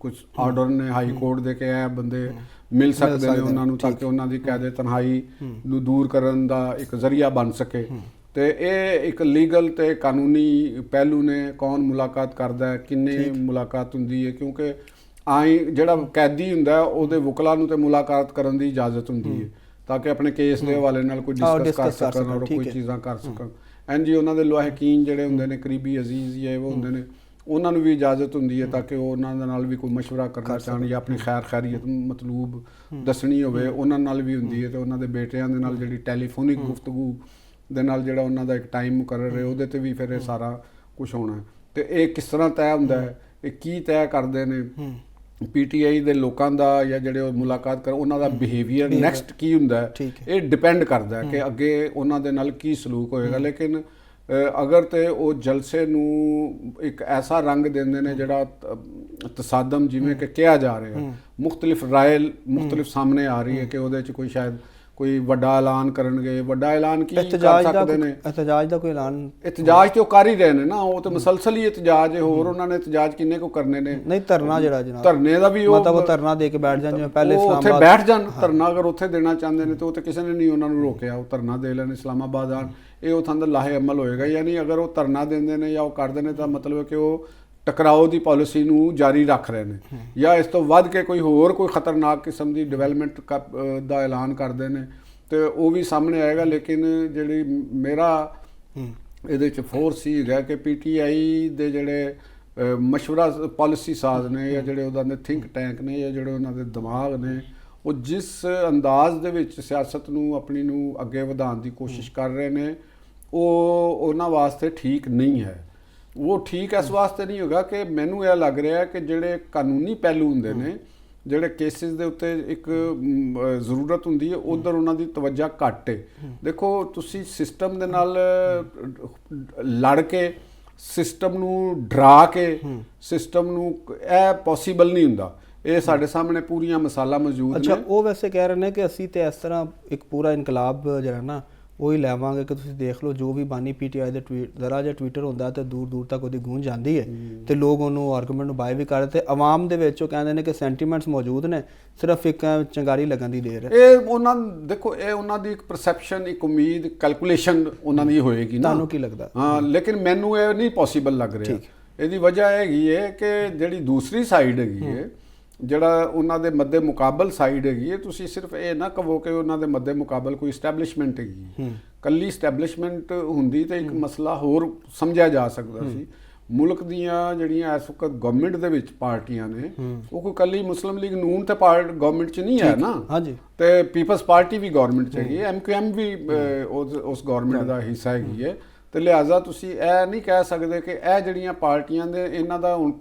ਕੁਝ ਆਰਡਰ ਨੇ ਹਾਈ ਕੋਰਟ ਦੇ ਕੇ ਇਹ ਬੰਦੇ ਮਿਲ ਸਕਦੇ ਨੇ ਉਹਨਾਂ ਨੂੰ, ਤਾਂ ਕਿ ਉਹਨਾਂ ਦੀ ਕੈਦ ਤਨਹਾਈ ਨੂੰ ਦੂਰ ਕਰਨ ਦਾ ਇੱਕ ਜ਼ਰੀਆ ਬਣ ਸਕੇ। ਤੇ ਇਹ ਇੱਕ ਲੀਗਲ ਤੇ ਕਾਨੂੰਨੀ ਪਹਿਲੂ ਨੇ, ਕੌਣ ਮੁਲਾਕਾਤ ਕਰਦਾ ਹੈ, ਕਿੰਨੇ ਮੁਲਾਕਾਤ ਹੁੰਦੀ ਹੈ, ਕਿਉਂਕਿ ਜਿਹੜਾ ਕੈਦੀ ਹੁੰਦਾ ਉਹਦੇ ਵਕਲਾ ਨੂੰ ਤੇ ਮੁਲਾਕਾਤ ਕਰਨ ਦੀ ਇਜਾਜ਼ਤ ਹੁੰਦੀ ਹੈ, ਤਾਂ ਕਿ ਆਪਣੇ ਕੇਸ ਦੇ ਹਵਾਲੇ ਨਾਲ ਕੋਈ ਡਿਸਕਸ ਕਰ ਸਕਣ ਔਰ ਕੋਈ ਚੀਜ਼ਾਂ ਕਰ ਸਕਣ। ਇੰਝ ਹੀ ਉਹਨਾਂ ਦੇ ਲਾਹਿਕੀਨ ਜਿਹੜੇ ਹੁੰਦੇ ਨੇ, ਕਰੀਬੀ ਅਜ਼ੀਜ਼ ਇਹ ਉਹ ਹੁੰਦੇ ਨੇ, ਉਹਨਾਂ ਨੂੰ ਵੀ ਇਜਾਜ਼ਤ ਹੁੰਦੀ ਹੈ ਤਾਂ ਕਿ ਉਹ ਉਹਨਾਂ ਦੇ ਨਾਲ ਵੀ ਕੋਈ ਮਸ਼ਵਰਾ ਕਰਨਾ ਚਾਹਣ ਜਾਂ ਆਪਣੀ ਖੈਰ ਖੈਰੀਅਤ ਮਤਲੂਬ ਦੱਸਣੀ ਹੋਵੇ, ਉਹਨਾਂ ਨਾਲ ਵੀ ਹੁੰਦੀ ਹੈ। ਤੇ ਉਹਨਾਂ ਦੇ ਬੇਟਿਆਂ ਦੇ ਨਾਲ ਜਿਹੜੀ ਟੈਲੀਫੋਨਿਕ ਗੁਫ਼ਤਗੂ ਦੇ ਨਾਲ ਜਿਹੜਾ ਉਹਨਾਂ ਦਾ ਇੱਕ ਟਾਈਮ ਮੁਕਰਰ ਹੈ, ਉਹਦੇ ਤੇ ਵੀ ਫਿਰ ਇਹ ਸਾਰਾ ਕੁਝ ਹੋਣਾ। ਤੇ ਇਹ ਕਿਸ ਤਰ੍ਹਾਂ ਤੈਅ ਹੁੰਦਾ ਹੈ, ਇਹ ਕੀ ਤੈਅ ਕਰਦੇ ਨੇ ਪੀਟੀਆਈ ਦੇ ਲੋਕਾਂ ਦਾ, ਜਾਂ ਜਿਹੜੇ ਉਹ ਮੁਲਾਕਾਤ ਕਰ ਉਹਨਾਂ ਦਾ ਬਿਹੇਵੀਅਰ ਨੈਕਸਟ ਕੀ ਹੁੰਦਾ ਹੈ, ਇਹ ਡਿਪੈਂਡ ਕਰਦਾ ਹੈ ਕਿ ਅੱਗੇ ਉਹਨਾਂ ਦੇ ਨਾਲ ਕੀ ਸਲੂਕ ਹੋਏਗਾ। ਲੇਕਿਨ ਅਗਰ ਤੇ ਉਹ ਜਲਸੇ ਨੂੰ ਇੱਕ ਐਸਾ ਰੰਗ ਦਿੰਦੇ ਨੇ ਜਿਹੜਾ ਤਸਾਦਮ, ਜਿਵੇਂ ਕਿ ਕਿਹਾ ਜਾ ਰਿਹਾ, ਮੁਖਤਲਿਫ ਰਾਏ ਮੁਖਤਲਿਫ ਸਾਹਮਣੇ ਆ ਰਹੀ ਹੈ ਕਿ ਉਹਦੇ 'ਚ ਕੋਈ ਸ਼ਾਇਦ ਕੋਈ ਵੱਡਾ ਐਲਾਨ ਕਰਨਗੇ। ਵੱਡਾ ਐਲਾਨ ਕੀ ਕਰ ਸਕਦੇ ਨੇ? ਇhtਜਾਜ ਦਾ ਕੋਈ ਐਲਾਨ? ਇhtਜਾਜ ਤੇ ਉਹ ਕਰ ਹੀ ਰਹੇ ਨੇ ਨਾ, ਉਹ ਤੇ ਮੁਸਲਸਲ ਹੀ ਇhtਜਾਜ ਹੈ। ਹੋਰ ਉਹਨਾਂ ਨੇ ਇhtਜਾਜ ਕਿੰਨੇ ਕੋ ਕਰਨੇ ਨੇ? ਨਹੀਂ, ਧਰਨਾ ਜਿਹੜਾ ਜਨਾਬ, ਧਰਨੇ ਦਾ ਵੀ ਉਹ ਧਰਨਾ ਦੇ ਕੇ ਬੈਠ ਜਾਣ, ਜਿਵੇਂ ਪਹਿਲੇ ਉੱਥੇ ਬੈਠ ਜਾਣ। ਧਰਨਾ ਅਗਰ ਉੱਥੇ ਦੇਣਾ ਚਾਹੁੰਦੇ ਨੇ ਤੇ ਉਹ ਤੇ ਕਿਸੇ ਨੇ ਨਹੀਂ ਉਹਨਾਂ ਨੂੰ ਰੋਕਿਆ, ਉਹ ਧਰਨਾ ਦੇ ਲੈਣ ਇਸਲਾਮਾਬਾਦ ਆਣ। ਇਹ ਉੱਥੋਂ ਦਾ ਲਾਹੇ ਅਮਲ ਹੋਏਗਾ। ਯਾਨੀ ਅਗਰ ਉਹ ਧਰਨਾ ਦਿੰਦੇ ਨੇ ਜਾਂ ਉਹ ਕਰਦੇ ਨੇ ਤਾਂ ਮਤਲਬ ਹੈ ਕਿ ਉਹ ਟਕਰਾਓ ਦੀ ਪਾਲਿਸੀ ਨੂੰ ਜਾਰੀ ਰੱਖ ਰਹੇ ਨੇ, ਜਾਂ ਇਸ ਤੋਂ ਵੱਧ ਕੇ ਕੋਈ ਹੋਰ ਕੋਈ ਖਤਰਨਾਕ ਕਿਸਮ ਦੀ ਡਿਵੈਲਪਮੈਂਟ ਦਾ ਐਲਾਨ ਕਰਦੇ ਨੇ, ਤੇ ਉਹ ਵੀ ਸਾਹਮਣੇ ਆਏਗਾ। ਲੇਕਿਨ ਜਿਹੜੀ ਮੇਰਾ ਇਹਦੇ 'ਚ ਫੋਰਸ ਹੀ ਹੈਗਾ ਕਿ ਪੀਟੀਆਈ ਦੇ ਜਿਹੜੇ ਮਸ਼ਵਰਾ ਪਾਲਿਸੀ ਸਾਜ਼ ਨੇ, ਜਾਂ ਜਿਹੜੇ ਉਹਨਾਂ ਦੇ ਥਿੰਕ ਟੈਂਕ ਨੇ, ਜਾਂ ਜਿਹੜੇ ਉਹਨਾਂ ਦੇ ਦਿਮਾਗ ਨੇ, ਉਹ ਜਿਸ ਅੰਦਾਜ਼ ਦੇ ਵਿੱਚ ਸਿਆਸਤ ਨੂੰ ਆਪਣੀ ਨੂੰ ਅੱਗੇ ਵਧਾਉਣ ਦੀ ਕੋਸ਼ਿਸ਼ ਕਰ ਰਹੇ ਨੇ, ਉਹ ਉਹਨਾਂ ਵਾਸਤੇ ਠੀਕ ਨਹੀਂ ਹੈ। ਉਹ ਠੀਕ ਇਸ ਵਾਸਤੇ ਨਹੀਂ ਹੋਗਾ ਕਿ ਮੈਨੂੰ ਇਹ ਲੱਗ ਰਿਹਾ ਕਿ ਜਿਹੜੇ ਕਾਨੂੰਨੀ ਪਹਿਲੂ ਹੁੰਦੇ ਨੇ, ਜਿਹੜੇ ਕੇਸਿਸ ਦੇ ਉੱਤੇ ਇੱਕ ਜ਼ਰੂਰਤ ਹੁੰਦੀ ਹੈ, ਉੱਧਰ ਉਹਨਾਂ ਦੀ ਤਵੱਜਾ ਘੱਟ ਹੈ। ਦੇਖੋ, ਤੁਸੀਂ ਸਿਸਟਮ ਦੇ ਨਾਲ ਲੜ ਕੇ, ਸਿਸਟਮ ਨੂੰ ਡਰਾ ਕੇ, ਸਿਸਟਮ ਨੂੰ, ਇਹ ਪੋਸੀਬਲ ਨਹੀਂ ਹੁੰਦਾ। ਇਹ ਸਾਡੇ ਸਾਹਮਣੇ ਪੂਰੀਆਂ ਮਿਸਾਲਾਂ ਮੌਜੂਦ ਨੇ। ਅੱਛਾ, ਉਹ ਵੈਸੇ ਕਹਿ ਰਹੇ ਨੇ ਕਿ ਅਸੀਂ ਤੇ ਇਸ ਤਰ੍ਹਾਂ ਇੱਕ ਪੂਰਾ ਇਨਕਲਾਬ ਜਿਹੜਾ ਨਾ ਉਹੀ ਲੈਵਾਂਗੇ ਕਿ ਤੁਸੀਂ ਦੇਖ ਲਓ, ਜੋ ਵੀ ਬਾਨੀ ਪੀਟੀਆਈ ਦੇ ਜ਼ਰਾ ਜਿਹਾ ਟਵਿੱਟਰ ਹੁੰਦਾ ਤੇ ਦੂਰ ਦੂਰ ਤੱਕ ਉਹਦੀ ਗੂੰਜ ਜਾਂਦੀ ਹੈ ਤੇ ਲੋਕ ਉਹਨੂੰ ਆਰਗੂਮੈਂਟ ਨੂੰ ਬਾਏ ਵੀ ਕਰਦੇ, ਤੇ ਆਵਾਮ ਦੇ ਵਿੱਚ ਉਹ ਕਹਿੰਦੇ ਨੇ ਕਿ ਸੈਂਟੀਮੈਂਟਸ ਮੌਜੂਦ ਨੇ, ਸਿਰਫ ਇੱਕ ਚੰਗਾਰੀ ਲੱਗਣ ਦੀ ਦੇਰ ਹੈ। ਇਹ ਉਹਨਾਂ ਦੇਖੋ, ਇਹ ਉਹਨਾਂ ਦੀ ਇੱਕ ਪਰਸੈਪਸ਼ਨ, ਇੱਕ ਉਮੀਦ, ਕੈਲਕੂਲੇਸ਼ਨ ਉਹਨਾਂ ਦੀ ਹੋਏਗੀ ਨਾ। ਤੁਹਾਨੂੰ ਕੀ ਲੱਗਦਾ? ਹਾਂ, ਲੇਕਿਨ ਮੈਨੂੰ ਇਹ ਨਹੀਂ ਪੋਸੀਬਲ ਲੱਗ ਰਿਹਾ। ਇਹਦੀ ਵਜ੍ਹਾ ਹੈਗੀ ਹੈ ਕਿ ਜਿਹੜੀ ਦੂਸਰੀ ਸਾਈਡ ਹੈਗੀ ਹੈ, ਜਿਹੜਾ ਉਹਨਾਂ ਦੇ ਮੱਦੇ ਮੁਕਾਬਲ ਸਾਈਡ ਹੈਗੀ ਹੈ, ਤੁਸੀਂ ਸਿਰਫ ਇਹ ਨਾ ਕਹੋ ਕਿ ਉਹਨਾਂ ਦੇ ਮੱਦੇ ਮੁਕਾਬਲ ਕੋਈ ਇਸਟੈਬਲਿਸ਼ਮੈਂਟ ਹੈਗੀ। ਕੱਲੀ ਇਸਟੈਬਲਿਸ਼ਮੈਂਟ ਹੁੰਦੀ ਤਾਂ ਇੱਕ ਮਸਲਾ ਹੋਰ ਸਮਝਿਆ ਜਾ ਸਕਦਾ ਸੀ। ਮੁਲਕ ਦੀਆਂ ਜਿਹੜੀਆਂ ਇਸ ਵਕਤ ਗਵਰਨਮੈਂਟ ਦੇ ਵਿੱਚ ਪਾਰਟੀਆਂ ਨੇ, ਉਹ ਕੋਈ ਕੱਲੀ ਮੁਸਲਿਮ ਲੀਗ ਨੂਨ ਤੇ ਗਵਰਨਮੈਂਟ 'ਚ ਨਹੀਂ ਹੈ ਨਾ। ਹਾਂਜੀ, ਤੇ ਪੀਪਲਸ ਪਾਰਟੀ ਵੀ ਗਵਰਨਮੈਂਟ 'ਚ ਹੈਗੀ ਹੈ, MQM ਵੀ ਉਸ ਗਵਰਨਮੈਂਟ ਦਾ ਹਿੱਸਾ ਹੈਗੀ ਹੈ। ਤੇ ਲਿਹਾਜ਼ਾ ਤੁਸੀਂ ਇਹ ਨਹੀਂ ਕਹਿ ਸਕਦੇ ਕਿ ਇਹ ਜਿਹੜੀਆਂ ਪਾਰਟੀਆਂ ਦੇ, ਇਹਨਾਂ ਦਾ ਹੁਣ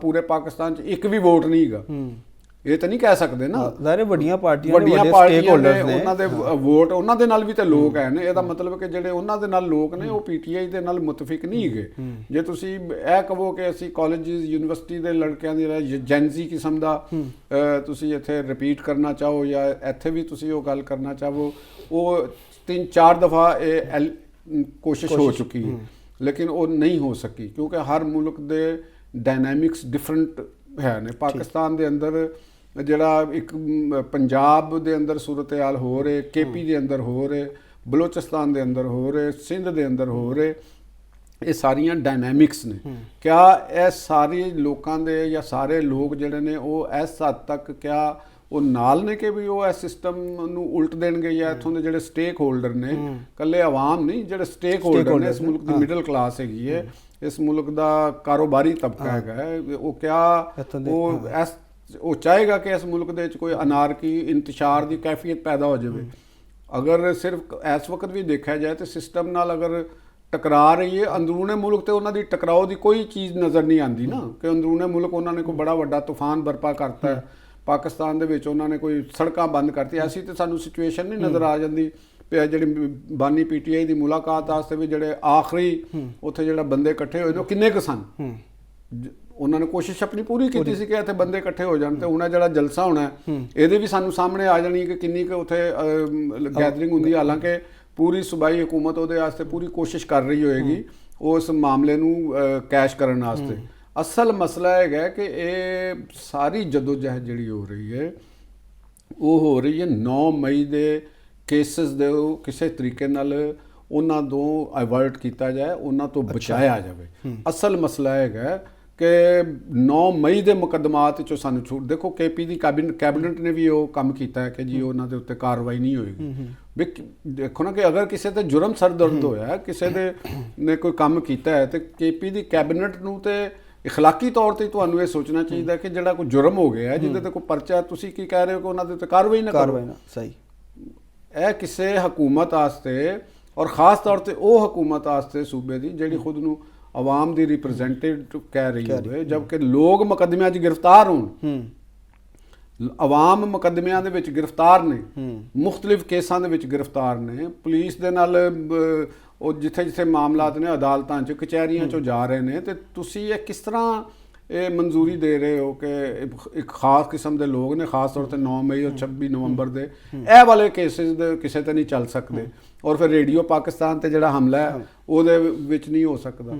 ਪੂਰੇ ਪਾਕਿਸਤਾਨ 'ਚ ਇੱਕ ਵੀ ਵੋਟ ਨਹੀਂ ਹੈਗਾ। ਇਹ ਤਾਂ ਨਹੀਂ ਕਹਿ ਸਕਦੇ ਨਾ। ਜ਼ਾਹਿਰ ਵੱਡੀਆਂ ਪਾਰਟੀਆਂ ਨੇ, ਉਹਨਾਂ ਦੇ ਵੋਟ, ਉਹਨਾਂ ਦੇ ਨਾਲ ਵੀ ਤਾਂ ਲੋਕ ਹੈ ਨੇ। ਇਹਦਾ ਮਤਲਬ ਕਿ ਜਿਹੜੇ ਉਹਨਾਂ ਦੇ ਨਾਲ ਲੋਕ ਨੇ, ਉਹ ਪੀਟੀਆਈ ਦੇ ਨਾਲ ਮੁਤਫਿਕ ਨਹੀਂ ਹੈਗੇ। ਜੇ ਤੁਸੀਂ ਇਹ ਕਹੋ ਕਿ ਅਸੀਂ ਕਾਲਜਿਸ, ਯੂਨੀਵਰਸਿਟੀ ਦੇ ਲੜਕਿਆਂ ਦੀ ਜੈਨਜ਼ੀ ਕਿਸਮ ਦਾ ਤੁਸੀਂ ਇੱਥੇ ਰਿਪੀਟ ਕਰਨਾ ਚਾਹੋ, ਜਾਂ ਇੱਥੇ ਵੀ ਤੁਸੀਂ ਉਹ ਗੱਲ ਕਰਨਾ ਚਾਹੋ, ਉਹ 3-4 ਦਫਾ ਇਹ ਕੋਸ਼ਿਸ਼ ਹੋ ਚੁੱਕੀ ਹੈ, ਲੇਕਿਨ ਉਹ ਨਹੀਂ ਹੋ ਸਕੀ, ਕਿਉਂਕਿ ਹਰ ਮੁਲਕ ਦੇ ਡਾਇਨਾਮਿਕਸ ਡਿਫਰੈਂਟ ਹੈ ਨੇ। ਪਾਕਿਸਤਾਨ ਦੇ ਅੰਦਰ ਜਿਹੜਾ ਇੱਕ ਪੰਜਾਬ ਦੇ ਅੰਦਰ ਸੂਰਤ ਹਾਲ ਹੋ ਰਹੇ, KP ਦੇ ਅੰਦਰ ਹੋ ਰਹੇ, ਬਲੋਚਿਸਤਾਨ ਦੇ ਅੰਦਰ ਹੋ ਰਹੇ, ਸਿੰਧ ਦੇ ਅੰਦਰ ਹੋ ਰਹੇ, ਇਹ ਸਾਰੀਆਂ ਡਾਇਨਾਮਿਕਸ ਨੇ। ਕਿਆ ਇਹ ਸਾਰੇ ਲੋਕਾਂ ਦੇ ਜਾਂ ਸਾਰੇ ਲੋਕ ਜਿਹੜੇ ਨੇ ਉਹ ਇਸ ਹੱਦ ਤੱਕ ਕਿਆ ਉਹ ਨਾਲ ਨੇ ਕਿ ਵੀ ਉਹ ਇਸ ਸਿਸਟਮ ਨੂੰ ਉਲਟ ਦੇਣਗੇ, ਜਾਂ ਇੱਥੋਂ ਦੇ ਜਿਹੜੇ ਸਟੇਕ ਹੋਲਡਰ ਨੇ, ਇਕੱਲੇ ਆਵਾਮ ਨਹੀਂ, ਜਿਹੜੇ ਸਟੇਕ ਹੋਲਡਰ ਨੇ, ਇਸ ਮੁਲਕ ਦੀ ਮਿਡਲ ਕਲਾਸ ਹੈਗੀ ਹੈ, ਇਸ ਮੁਲਕ ਦਾ ਕਾਰੋਬਾਰੀ ਤਬਕਾ ਹੈਗਾ ਹੈ, ਉਹ ਕਿਆ ਉਹ ਚਾਹੇਗਾ ਕਿ ਇਸ ਮੁਲਕ ਦੇ ਵਿੱਚ ਕੋਈ ਅਨਾਰਕੀ, ਇੰਤਸ਼ਾਰ ਦੀ ਕੈਫੀਅਤ ਪੈਦਾ ਹੋ ਜਾਵੇ। ਅਗਰ ਸਿਰਫ ਇਸ ਵਕਤ ਵੀ ਦੇਖਿਆ ਜਾਏ ਤਾਂ ਸਿਸਟਮ ਨਾਲ ਅਗਰ ਟਕਰਾ ਰਹੀ ਹੈ, ਅੰਦਰੂਨੇ ਮੁਲਕ ਤੇ ਉਹਨਾਂ ਦੀ ਟਕਰਾਓ ਦੀ ਕੋਈ ਚੀਜ਼ ਨਜ਼ਰ ਨਹੀਂ ਆਉਂਦੀ ਨਾ, ਕਿ ਅੰਦਰੂਨੇ ਮੁਲਕ ਉਹਨਾਂ ਨੇ ਕੋਈ ਬੜਾ ਵੱਡਾ ਤੂਫਾਨ ਬਰਪਾ ਕਰਤਾ ਹੈ, ਪਾਕਿਸਤਾਨ ਦੇ ਵਿੱਚ ਉਹਨਾਂ ਨੇ ਕੋਈ ਸੜਕਾਂ ਬੰਦ ਕਰਤੀ। ਐਸੀ ਤੇ ਸਾਨੂੰ ਸਿਚੁਏਸ਼ਨ ਨਹੀਂ ਨਜ਼ਰ ਆ ਜਾਂਦੀ। ਜਿਹੜੀ ਬਾਨੀ ਪੀਟੀਆਈ ਦੀ ਮੁਲਾਕਾਤ ਵਾਸਤੇ ਵੀ ਜਿਹੜੇ ਆਖਰੀ ਉੱਥੇ ਜਿਹੜਾ ਬੰਦੇ ਇਕੱਠੇ ਹੋਏ ਨੇ, ਉਹ ਕਿੰਨੇ ਕੁ ਸਨ? ਉਹਨਾਂ ਨੇ ਕੋਸ਼ਿਸ਼ ਆਪਣੀ ਪੂਰੀ ਕੀਤੀ ਸੀ ਕਿ ਇੱਥੇ ਬੰਦੇ ਇਕੱਠੇ ਹੋ ਜਾਣ, ਤੇ ਹੁਣ ਇਹ ਜਿਹੜਾ ਜਲਸਾ ਹੋਣਾ ਹੈ ਇਹਦੇ ਵੀ ਸਾਨੂੰ ਸਾਹਮਣੇ ਆ ਜਾਣੀ ਕਿ ਕਿੰਨੀ ਕੁ ਉੱਥੇ ਗੈਦਰਿੰਗ ਹੁੰਦੀ ਹੈ। ਹਾਲਾਂਕਿ ਪੂਰੀ ਸੂਬਾਈ ਹਕੂਮਤ ਉਹਦੇ ਵਾਸਤੇ ਪੂਰੀ ਕੋਸ਼ਿਸ਼ ਕਰ ਰਹੀ ਹੋਏਗੀ ਉਸ ਮਾਮਲੇ ਨੂੰ ਕੈਸ਼ ਕਰਨ ਵਾਸਤੇ। ਅਸਲ ਮਸਲਾ ਹੈਗਾ ਕਿ ਇਹ ਸਾਰੀ ਜਦੋਜਹਿਦ ਜਿਹੜੀ ਹੋ ਰਹੀ ਹੈ ਉਹ ਹੋ ਰਹੀ ਹੈ 9 ਮਈ ਦੇ ਕੇਸਿਸ ਦੇ ਕਿਸੇ ਤਰੀਕੇ ਨਾਲ ਉਹਨਾਂ ਤੋਂ ਅਵਰਟ ਕੀਤਾ ਜਾਏ, ਉਹਨਾਂ ਤੋਂ ਬਚਾਇਆ ਜਾਵੇ। ਅਸਲ ਮਸਲਾ ਹੈਗਾ ਕਿ 9 ਮਈ ਦੇ ਮੁਕੱਦਮਾਤ 'ਚੋਂ ਸਾਨੂੰ ਛੂਟ, ਦੇਖੋ KP ਦੀ ਕੈਬਨਿਟ ਨੇ ਵੀ ਉਹ ਕੰਮ ਕੀਤਾ ਹੈ ਕਿ ਜੀ ਉਹਨਾਂ ਦੇ ਉੱਤੇ ਕਾਰਵਾਈ ਨਹੀਂ ਹੋਏਗੀ। ਵੀ ਦੇਖੋ ਨਾ ਕਿ ਅਗਰ ਕਿਸੇ ਤੇ ਜੁਰਮ ਸਰਦਰਦ ਹੋਇਆ, ਕਿਸੇ ਦੇ ਨੇ ਕੋਈ ਕੰਮ ਕੀਤਾ ਹੈ, ਤੇ KP ਦੀ ਕੈਬਨਿਟ ਨੂੰ ਤੇ ਇਖਲਾਕੀ ਤੌਰ ਤੇ ਤੁਹਾਨੂੰ ਇਹ ਸੋਚਣਾ ਚਾਹੀਦਾ ਕਿ ਜਿਹੜਾ ਕੋਈ ਜੁਰਮ ਹੋ ਗਿਆ ਜਿਹਦੇ ਤੇ ਕੋਈ ਪਰਚਾ, ਤੁਸੀਂ ਕੀ ਕਹਿ ਰਹੇ ਹੋ ਕਿ ਉਹਨਾਂ ਦੇ ਉੱਤੇ ਕਾਰਵਾਈ ਨਾ ਕਰੋ। ਸਹੀ, ਇਹ ਕਿਸੇ ਹਕੂਮਤ ਵਾਸਤੇ ਔਰ ਖਾਸ ਤੌਰ ਤੇ ਉਹ ਹਕੂਮਤ ਵਾਸਤੇ ਸੂਬੇ ਦੀ ਜਿਹੜੀ ਖੁਦ ਨੂੰ ਆਵਾਮ ਦੀ ਰਿਪਰੈਜ਼ੈਂਟੇਟਿਵ ਕਹਿ ਰਹੀ ਹੋਵੇ, ਜਦਕਿ ਲੋਕ ਮੁਕੱਦਮਿਆਂ 'ਚ ਗ੍ਰਿਫਤਾਰ ਹੋਣ, ਆਵਾਮ ਮੁਕੱਦਮਿਆਂ ਦੇ ਵਿੱਚ ਗ੍ਰਿਫਤਾਰ ਨੇ, ਮੁਖਤਲਿਫ ਕੇਸਾਂ ਦੇ ਵਿੱਚ ਗ੍ਰਿਫਤਾਰ ਨੇ, ਪੁਲਿਸ ਦੇ ਨਾਲ ਉਹ ਜਿੱਥੇ ਜਿੱਥੇ ਮਾਮਲਾਤ ਨੇ ਅਦਾਲਤਾਂ 'ਚ ਕਚਹਿਰੀਆਂ 'ਚੋਂ ਜਾ ਰਹੇ ਨੇ, ਤੇ ਤੁਸੀਂ ਇਹ ਕਿਸ ਤਰ੍ਹਾਂ ਇਹ ਮਨਜ਼ੂਰੀ ਦੇ ਰਹੇ ਹੋ ਕਿ ਇੱਕ ਖਾਸ ਕਿਸਮ ਦੇ ਲੋਕ ਨੇ, ਖਾਸ ਤੌਰ ਤੇ 9 ਮਈ ਔਰ 26 ਨਵੰਬਰ ਦੇ ਇਹ ਵਾਲੇ ਕੇਸਿਸ ਦੇ ਕਿਸੇ ਤੇ ਨਹੀਂ ਚੱਲ ਸਕਦੇ, ਔਰ ਫਿਰ ਰੇਡੀਓ ਪਾਕਿਸਤਾਨ ਤੇ ਜਿਹੜਾ ਹਮਲਾ ਹੈ ਉਹਦੇ ਵਿੱਚ ਨਹੀਂ ਹੋ ਸਕਦਾ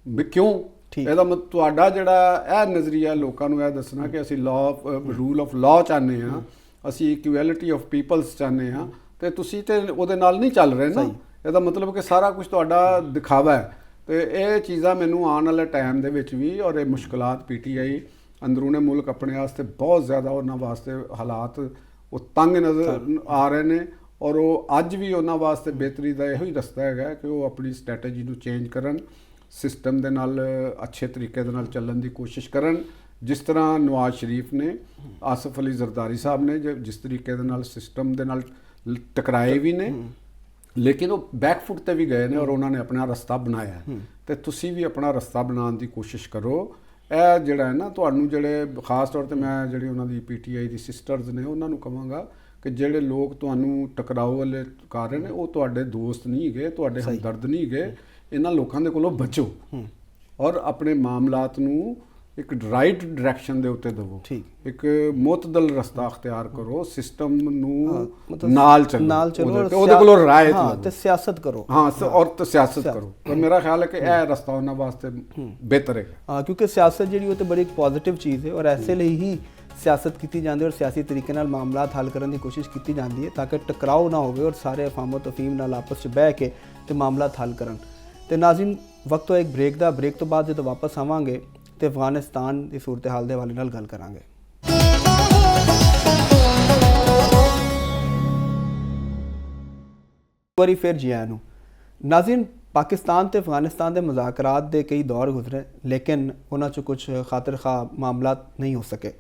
ਵੀ ਕਿਉਂ? ਇਹਦਾ ਮਤਲਬ ਤੁਹਾਡਾ ਜਿਹੜਾ ਇਹ ਨਜ਼ਰੀਆ ਲੋਕਾਂ ਨੂੰ ਇਹ ਦੱਸਣਾ ਕਿ ਅਸੀਂ ਰੂਲ ਆਫ ਲਾਅ ਚਾਹੁੰਦੇ ਹਾਂ, ਅਸੀਂ ਇਕੁਐਲਿਟੀ ਆਫ ਪੀਪਲਸ ਚਾਹੁੰਦੇ ਹਾਂ, ਤੇ ਤੁਸੀਂ ਤੇ ਉਹਦੇ ਨਾਲ ਨਹੀਂ ਚੱਲ ਰਹੇ ਨਾ। ਇਹਦਾ ਮਤਲਬ ਕਿ ਸਾਰਾ ਕੁਝ ਤੁਹਾਡਾ ਦਿਖਾਵਾ ਹੈ। ਤੇ ਇਹ ਚੀਜ਼ਾਂ ਮੈਨੂੰ ਆਉਣ ਵਾਲੇ ਟਾਈਮ ਦੇ ਵਿੱਚ ਵੀ, ਔਰ ਇਹ ਮੁਸ਼ਕਲਾਤ PTI ਅੰਦਰੂਨੇ ਮੁਲਕ ਆਪਣੇ ਵਾਸਤੇ ਬਹੁਤ ਜ਼ਿਆਦਾ, ਉਹਨਾਂ ਵਾਸਤੇ ਹਾਲਾਤ ਉਹ ਤੰਗ ਨਜ਼ਰ ਆ ਰਹੇ ਨੇ, ਔਰ ਉਹ ਅੱਜ ਵੀ ਉਹਨਾਂ ਵਾਸਤੇ ਬਿਹਤਰੀ ਦਾ ਇਹੋ ਹੀ ਰਸਤਾ ਹੈਗਾ ਕਿ ਉਹ ਆਪਣੀ ਸਟ੍ਰੈਟਜੀ ਨੂੰ ਚੇਂਜ ਕਰਨ, ਸਿਸਟਮ ਦੇ ਨਾਲ ਅੱਛੇ ਤਰੀਕੇ ਦੇ ਨਾਲ ਚੱਲਣ ਦੀ ਕੋਸ਼ਿਸ਼ ਕਰਨ। ਜਿਸ ਤਰ੍ਹਾਂ ਨਵਾਜ਼ ਸ਼ਰੀਫ ਨੇ, ਆਸਫ ਅਲੀ ਜ਼ਰਦਾਰੀ ਸਾਹਿਬ ਨੇ ਜਿਸ ਤਰੀਕੇ ਦੇ ਨਾਲ ਸਿਸਟਮ ਦੇ ਨਾਲ ਟਕਰਾਏ ਵੀ ਨੇ, ਲੇਕਿਨ ਉਹ ਬੈਕਫੁੱਟ ਤੇ ਵੀ ਗਏ ਨੇ ਔਰ ਉਹਨਾਂ ਨੇ ਆਪਣਾ ਰਸਤਾ ਬਣਾਇਆ। ਤੇ ਤੁਸੀਂ ਵੀ ਆਪਣਾ ਰਸਤਾ ਬਣਾਉਣ ਦੀ ਕੋਸ਼ਿਸ਼ ਕਰੋ। ਇਹ ਜਿਹੜਾ ਹੈ ਨਾ, ਤੁਹਾਨੂੰ ਜਿਹੜੇ ਖਾਸ ਤੌਰ ਤੇ ਮੈਂ ਜਿਹੜੀ ਉਹਨਾਂ ਦੀ PTI ਦੀ ਸਿਸਟਰਸ ਨੇ ਉਹਨਾਂ ਨੂੰ ਕਹਾਂਗਾ ਕਿ ਜਿਹੜੇ ਲੋਕ ਤੁਹਾਨੂੰ ਟਕਰਾਓ ਵਾਲੇ ਕਰ ਰਹੇ ਨੇ ਉਹ ਤੁਹਾਡੇ ਦੋਸਤ ਨਹੀਂ ਹੈਗੇ, ਤੁਹਾਡੇ ਹਮਦਰਦ ਨਹੀਂ ਹੈਗੇ। ਇਹਨਾਂ ਲੋਕਾਂ ਦੇ ਕੋਲੋਂ ਬਚੋ ਔਰ ਆਪਣੇ ਮਾਮਲਾਤ ਨੂੰ ਇੱਕ ਰਾਈਟ ਡਾਇਰੈਕਸ਼ਨ ਦੇ ਉੱਤੇ ਦੇਵੋ, ਇੱਕ ਮੁਤਦਲ ਰਸਤਾ ਅਖਤਿਆਰ ਕਰੋ, ਸਿਸਟਮ ਨੂੰ ਨਾਲ ਚੱਲੋ ਤੇ ਉਹਦੇ ਕੋਲੋਂ ਰਾਇਤ ਲਓ ਤੇ ਸਿਆਸਤ ਕਰੋ। ਹਾਂ, ਔਰ ਸਿਆਸਤ ਕਰੋ। ਤਾਂ ਮੇਰਾ ਖਿਆਲ ਹੈ ਕਿ ਇਹ ਰਸਤਾ ਉਹਨਾਂ ਵਾਸਤੇ ਬਿਹਤਰ ਹੈ। ਹਾਂ, ਕਿਉਂਕਿ ਸਿਆਸਤ ਜਿਹੜੀ ਉਹ ਤੇ ਬੜੀ ਇੱਕ ਪੋਜ਼ਿਟਿਵ ਚੀਜ਼ ਹੈ, ਔਰ ਐਸੇ ਲਈ ਹੀ ਸਿਆਸਤ ਕੀਤੀ ਜਾਂਦੀ ਹੈ ਔਰ ਸਿਆਸੀ ਤਰੀਕੇ ਨਾਲ ਮਾਮਲਾਤ ਹੱਲ ਕਰਨ ਦੀ ਕੋਸ਼ਿਸ਼ ਕੀਤੀ ਜਾਂਦੀ ਹੈ ਤਾਂ ਕਿ ਟਕਰਾਓ ਨਾ ਹੋਵੇ ਔਰ ਸਾਰੇ ਅਫਾਮੋ ਤਫਹੀਮ ਨਾਲ ਆਪਸ 'ਚ ਬਹਿ ਕੇ ਤੇ ਮਾਮਲਾਤ ਹੱਲ ਕਰਨ। ਤੇ ਨਾਜ਼ਰੀਨ, ਵਕਤ ਹੋਇਆ ਇੱਕ ਬ੍ਰੇਕ ਦਾ। ਬ੍ਰੇਕ ਤੋਂ ਬਾਅਦ ਜਦੋਂ ਵਾਪਸ ਆਵਾਂਗੇ ਤੇ ਅਫਗਾਨਿਸਤਾਨ ਦੀ ਸੂਰਤ ਹਾਲ ਦੇ ਹਵਾਲੇ ਨਾਲ ਗੱਲ ਕਰਾਂਗੇ। ਵਾਰੀ ਫਿਰ ਜੀ ਆਇਆਂ ਨੂੰ। ਨਾਜ਼ਰੀਨ, ਪਾਕਿਸਤਾਨ ਤੇ ਅਫਗਾਨਿਸਤਾਨ ਦੇ ਮੁਜ਼ਾਕਰਾਤ ਦੇ ਕਈ ਦੌਰ ਗੁਜ਼ਰੇ, ਲੇਕਿਨ ਉਹਨਾਂ 'ਚ ਕੁਝ ਖਾਤਰ ਖਾ ਮਾਮਲਾਤ ਨਹੀਂ ਹੋ ਸਕੇ